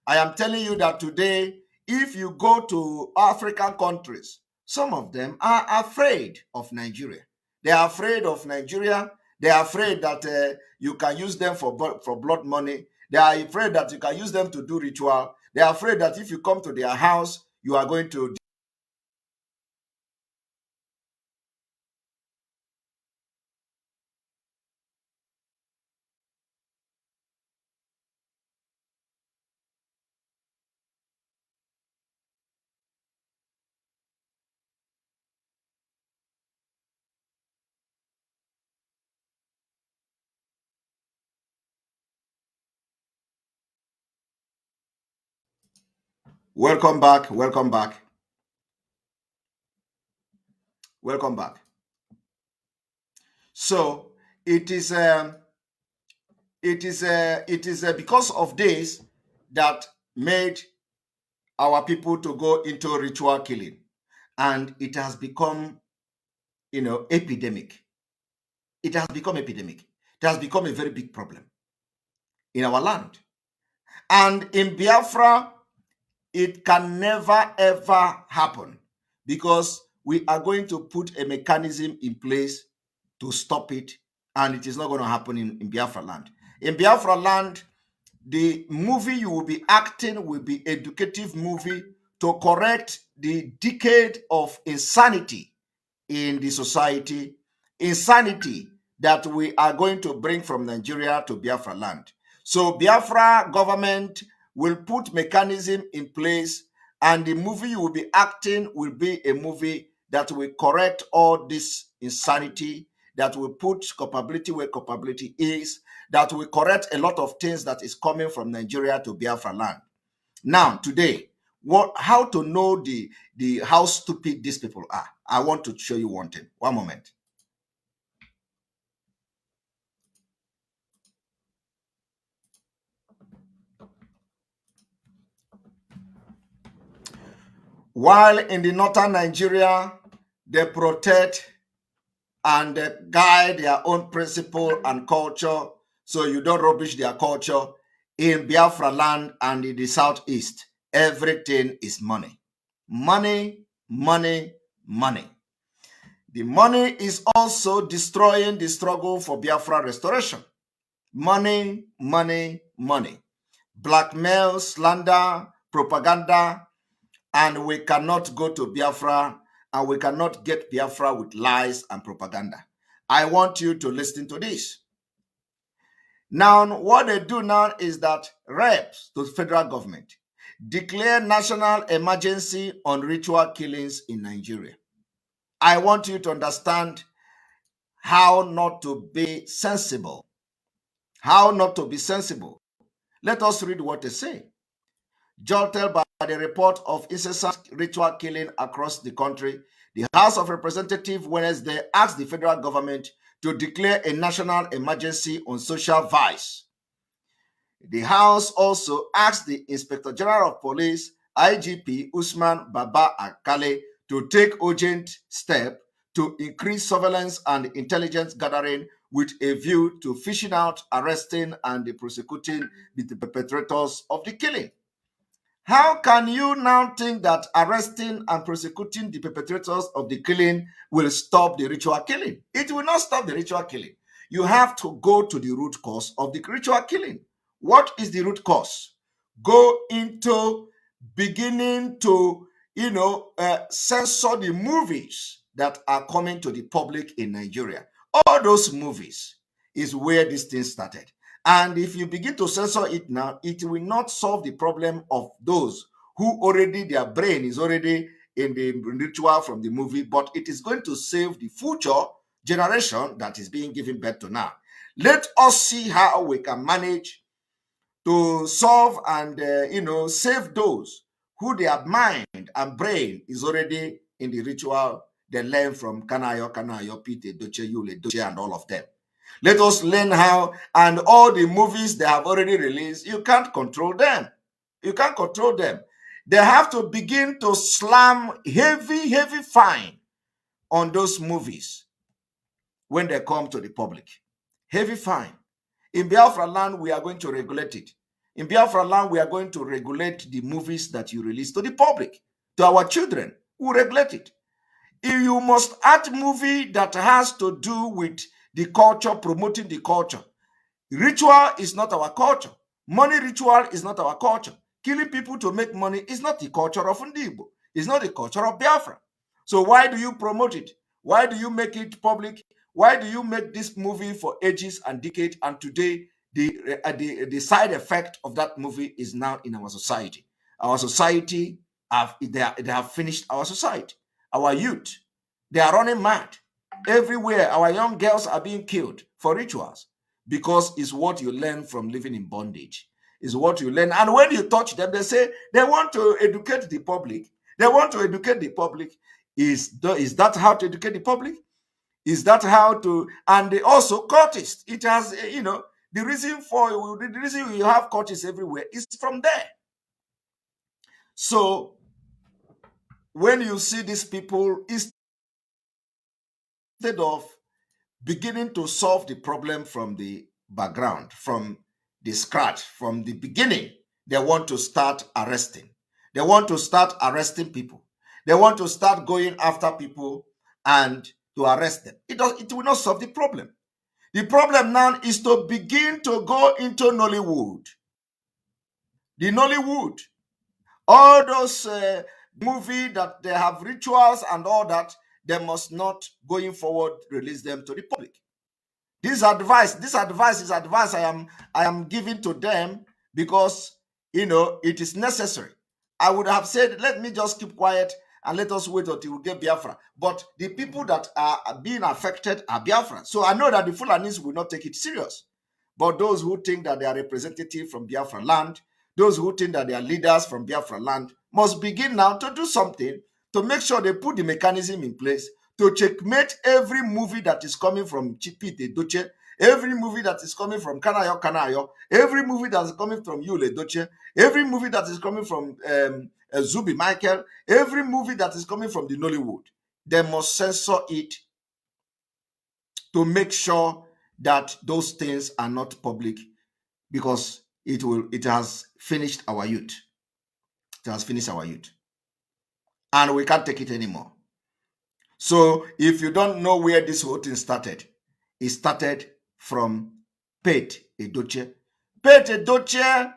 I am telling you that today, if you go to African countries, some of them are afraid of Nigeria. They are afraid of Nigeria. They are afraid that you can use them for blood money. They are afraid that you can use them to do ritual. They are afraid that if you come to their house, you are going to Welcome back. Welcome back. Welcome back. So it is because of this that made our people to go into ritual killing, and it has become, epidemic. It has become epidemic. It has become a very big problem in our land. And in Biafra, it can never ever happen, because we are going to put a mechanism in place to stop it, and it is not going to happen in Biafra land. In Biafra land, the movie you will be acting will be educative movie to correct the decade of insanity in the society, insanity that we are going to bring from Nigeria to Biafra land. So Biafra government will put mechanism in place, and the movie you will be acting will be a movie that will correct all this insanity, that will put culpability where culpability is, that will correct a lot of things that is coming from Nigeria to Biafra land. Now, today, how to know the how stupid these people are. I want to show you one thing. One moment. While in the northern Nigeria, they protect and they guide their own principle and culture, so you don't rubbish their culture. In Biafra land and in the southeast, everything is money. Money, money, money. The money is also destroying the struggle for Biafra restoration. Money, money, money. Blackmail, slander, propaganda, and we cannot go to Biafra, and we cannot get Biafra with lies and propaganda. I want you to listen to this. Now, what they do now is that reps to the federal government declare national emergency on ritual killings in Nigeria. I want you to understand how not to be sensible. How not to be sensible. Let us read what they say. Jolted by the report of incessant ritual killing across the country, the House of Representatives Wednesday asked the federal government to declare a national emergency on social vice. The House also asked the Inspector General of Police, IGP Usman Baba Akale, to take urgent steps to increase surveillance and intelligence gathering with a view to fishing out, arresting, and prosecuting the perpetrators of the killing. How can you now think that arresting and prosecuting the perpetrators of the killing will stop the ritual killing? It will not stop the ritual killing. You have to go to the root cause of the ritual killing. What is the root cause? Go into beginning to, censor the movies that are coming to the public in Nigeria. All those movies is where this thing started. And if you begin to censor it now, it will not solve the problem of those who already, their brain is already in the ritual from the movie, but it is going to save the future generation that is being given birth to now. Let us see how we can manage to solve and, save those who their mind and brain is already in the ritual they learn from Kanayo, Pite, Doche, Yule, Doche, and all of them. Let us learn how, and all the movies they have already released, you can't control them. You can't control them. They have to begin to slam heavy fine on those movies when they come to the public. Heavy fine. In Biafra land, we are going to regulate it. In Biafra land, we are going to regulate the movies that you release to the public, to our children. We regulate it. If you must act movie that has to do with the culture, promoting the culture. Ritual is not our culture. Money ritual is not our culture. Killing people to make money is not the culture of Ndibo. It's not the culture of Biafra. So why do you promote it? Why do you make it public? Why do you make this movie for ages and decades? And today, the side effect of that movie is now in our society. Our society, they have finished our society. Our youth, they are running mad. Everywhere, our young girls are being killed for rituals because it's what you learn from living in bondage. is what you learn. And when you touch them, they say they want to educate the public. They want to educate the public. Is that how to educate the public? Is that how to? And they also cultists. It has, the reason you have cultists everywhere is from there. So when you see these people, instead of beginning to solve the problem from the background, from the scratch, from the beginning, they want to start arresting. They want to start arresting people. They want to start going after people and to arrest them. It will not solve the problem. The problem now is to begin to go into Nollywood. The Nollywood, all those movies that they have rituals and all that, they must not, going forward, release them to the public. This advice is advice I am giving to them because, it is necessary. I would have said, let me just keep quiet and let us wait until we get Biafra. But the people that are being affected are Biafra. So I know that the Fulanis will not take it serious. But those who think that they are representative from Biafra land, those who think that they are leaders from Biafra land, must begin now to do something to make sure they put the mechanism in place to checkmate every movie that is coming from Chipite Doche, every movie that is coming from Kanayo, every movie that is coming from Yule Doche, every movie that is coming from Zubi Michael, every movie that is coming from the Nollywood. They must censor it to make sure that those things are not public, because it has finished our youth. It has finished our youth. And we can't take it anymore. So if you don't know where this whole thing started, it started from Pete Edochie. Pete Edochie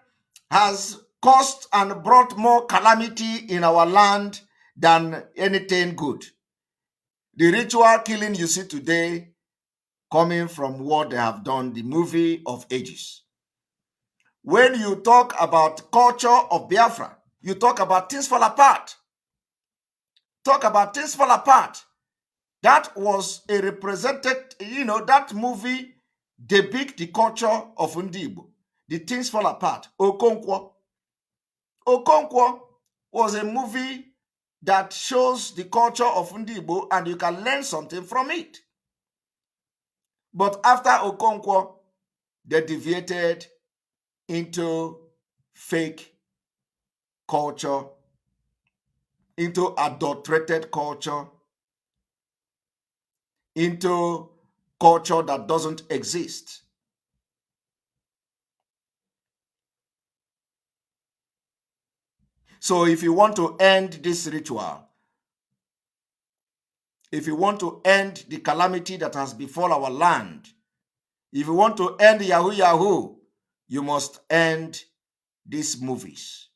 has caused and brought more calamity in our land than anything good. The ritual killing you see today coming from what they have done, the movie of ages. When you talk about culture of Biafra, you talk about things fall apart. Talk about things fall apart. That was a represented, that movie depict the culture of Ndibo. The things fall apart. Okonkwo was a movie that shows the culture of Ndibo and you can learn something from it. But after Okonkwo, they deviated into fake culture, into adulterated culture, into culture that doesn't exist. So if you want to end this ritual, if you want to end the calamity that has befallen our land, if you want to end Yahoo Yahoo, you must end these movies.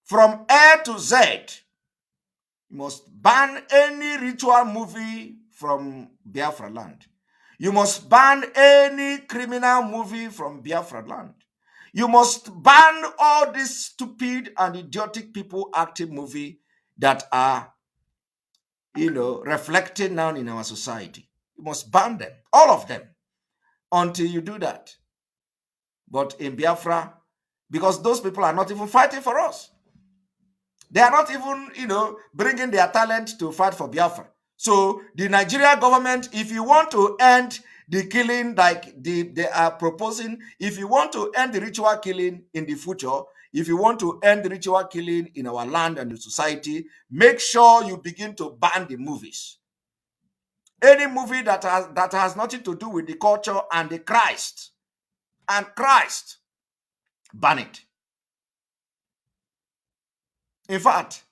From A to Z, you must ban any ritual movie from Biafra land. You must ban any criminal movie from Biafra land. You must ban all these stupid and idiotic people acting movie that are, reflecting now in our society. You must ban them, all of them, until you do that. But in Biafra, because those people are not even fighting for us. They are not even, bringing their talent to fight for Biafra. So the Nigerian government, if you want to end the killing like they are proposing, if you want to end the ritual killing in the future, if you want to end the ritual killing in our land and the society, make sure you begin to ban the movies. Any movie that has nothing to do with the culture and the Christ, ban it. In fact,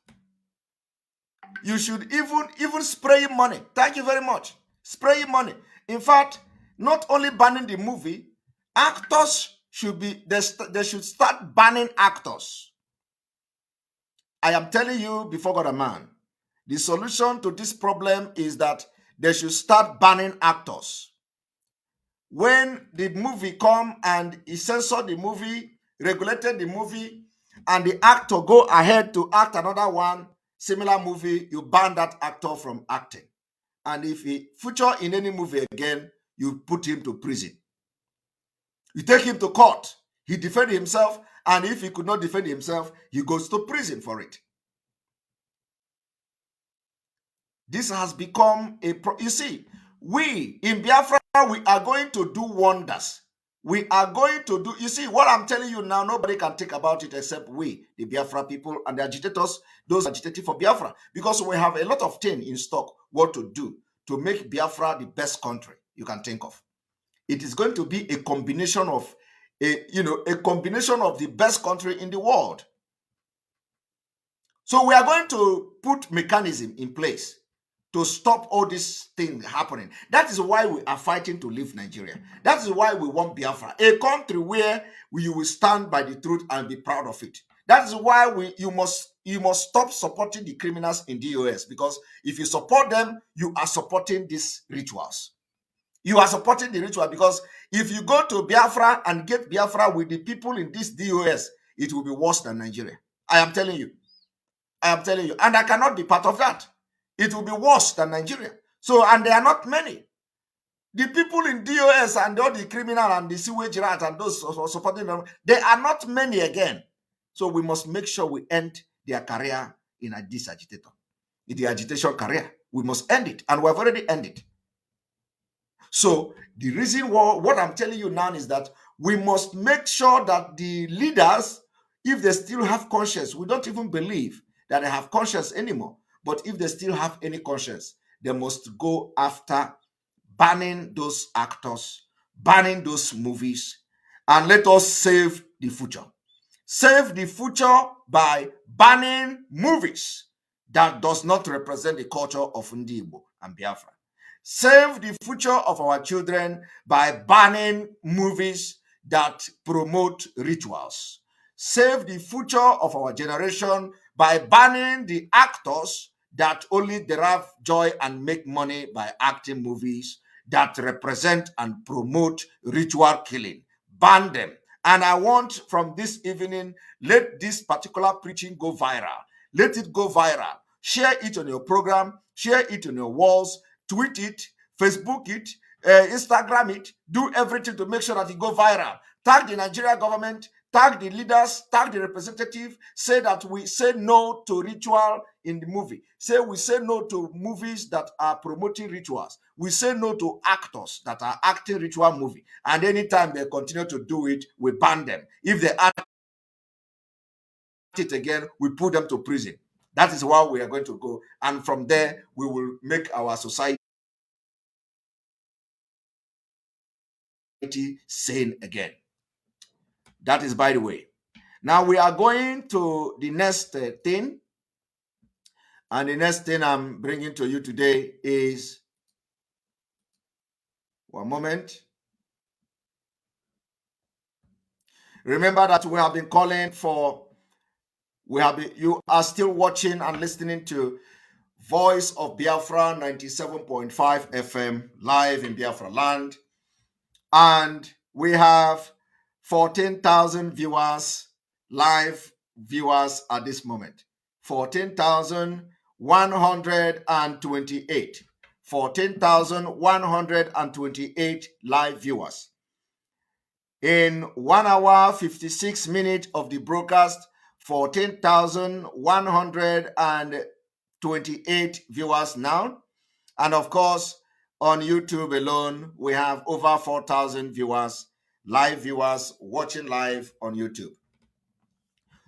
you should even spray money. Thank you very much. Spray money. In fact, not only banning the movie, actors they should start banning actors. I am telling you before God and man, the solution to this problem is that they should start banning actors. When the movie come and he censored the movie, regulated the movie, and the actor go ahead to act another one, similar movie, you ban that actor from acting. And if he feature in any movie again, you put him to prison. You take him to court. He defended himself, and if he could not defend himself, he goes to prison for it. This has become you see, we in Biafra, we are going to do wonders. We are going to do, you see, what I'm telling you now, nobody can think about it except we, the Biafra people and the agitators, those agitating for Biafra, because we have a lot of things in stock, what to do to make Biafra the best country you can think of. It is going to be a combination of, a combination of the best country in the world. So we are going to put mechanism in place to stop all these things happening. That is why we are fighting to leave Nigeria. That is why we want Biafra, a country where you will stand by the truth and be proud of it. That is why you must stop supporting the criminals in the US, because if you support them, you are supporting these rituals. You are supporting the ritual, because if you go to Biafra and get Biafra with the people in this DOS, it will be worse than Nigeria. I am telling you. I am telling you. And I cannot be part of that. It will be worse than Nigeria. So, and there are not many. The people in DOS and all the criminal and the sewage rat and those supporting them, they are not many again. So we must make sure we end their career in this agitator. In the agitation career. We must end it. And we have already ended. So the reason what I'm telling you now is that we must make sure that the leaders, if they still have conscience, we don't even believe that they have conscience anymore. But if they still have any conscience, they must go after banning those actors, banning those movies, and let us save the future. Save the future by banning movies that does not represent the culture of Igbo and Biafra. Save the future of our children by banning movies that promote rituals. Save the future of our generation by banning the actors that only derive joy and make money by acting movies that represent and promote ritual killing. Ban them. And I want from this evening, let this particular preaching go viral. Let it go viral. Share it on your program. Share it on your walls. Tweet it. Facebook it. Instagram it. Do everything to make sure that it go viral. Tag the Nigeria government. Tag the leaders, tag the representative, say that we say no to ritual in the movie. Say we say no to movies that are promoting rituals. We say no to actors that are acting ritual movie. And anytime they continue to do it, we ban them. If they act it again, we put them to prison. That is where we are going to go. And from there, we will make our society sane again. That is by the way. Now we are going to the next thing. And the next thing I'm bringing to you today is, one moment. Remember that we have been calling for, you are still watching and listening to Voice of Biafra 97.5 FM live in Biafra land. And we have 14,000 viewers, live viewers at this moment. 14,128. 14,128 live viewers. In 1 hour, 56 minutes of the broadcast, 14,128 viewers now. And of course, on YouTube alone, we have over 4,000 viewers, live viewers watching live on YouTube.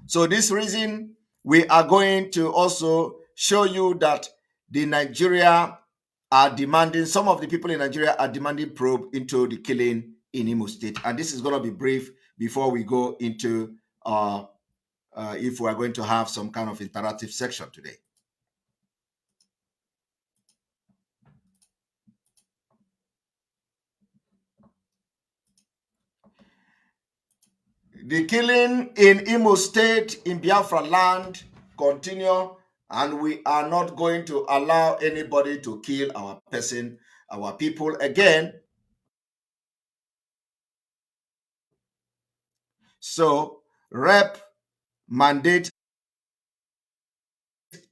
So this reason, we are going to also show you that the Nigeria are demanding, some of the people in Nigeria are demanding probe into the killing in Imo State. And this is going to be brief before we go into if we are going to have some kind of interactive section today. The killing in Imo State, in Biafra land, continue, and we are not going to allow anybody to kill our person, our people again. So, Rep mandate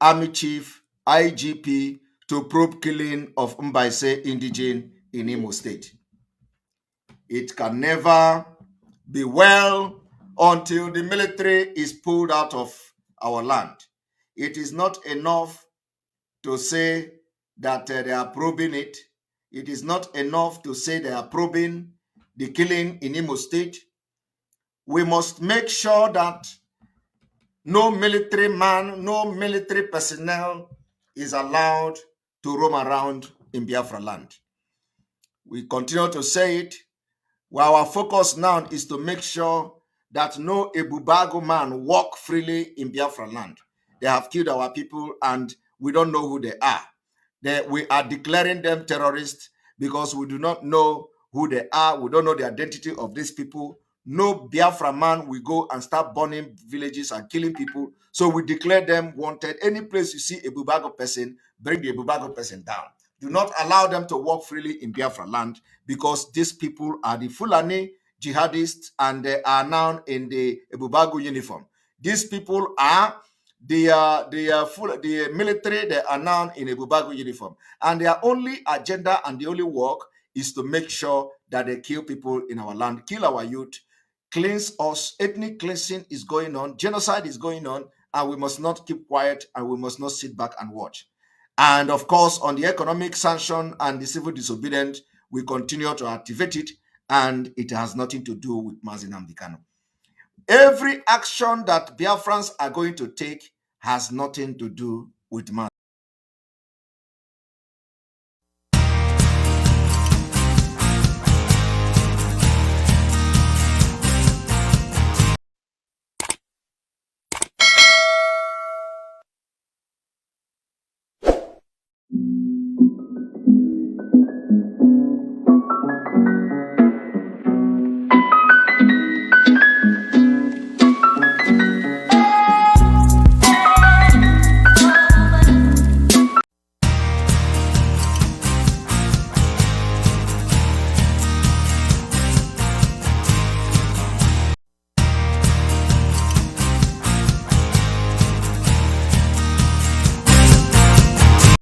Army Chief, IGP, to probe killing of Mbaise indigene in Imo State. It can never be well until the military is pulled out of our land. It is not enough to say that they are probing it. It is not enough to say they are probing the killing in Imo State. We must make sure that no military man, no military personnel is allowed to roam around in Biafra land. We continue to say it. Well, our focus now is to make sure that no Ebubago man walk freely in Biafra land. They have killed our people and we don't know who they are. We are declaring them terrorists because we do not know who they are. We don't know the identity of these people. No Biafra man will go and start burning villages and killing people. So we declare them wanted. Any place you see a Ebubago person, bring the Ebubago person down. Do not allow them to walk freely in Biafra land because these people are the Fulani jihadists and they are now in the Ebubago uniform. These people are the military. They are now in Ebubago uniform. And their only agenda and the only work is to make sure that they kill people in our land, kill our youth, cleanse us. Ethnic cleansing is going on. Genocide is going on. And we must not keep quiet and we must not sit back and watch. And of course, on the economic sanction and the civil disobedience, we continue to activate it, and it has nothing to do with Nnamdi Kanu. Every action that Biafrans are going to take has nothing to do with Mazi.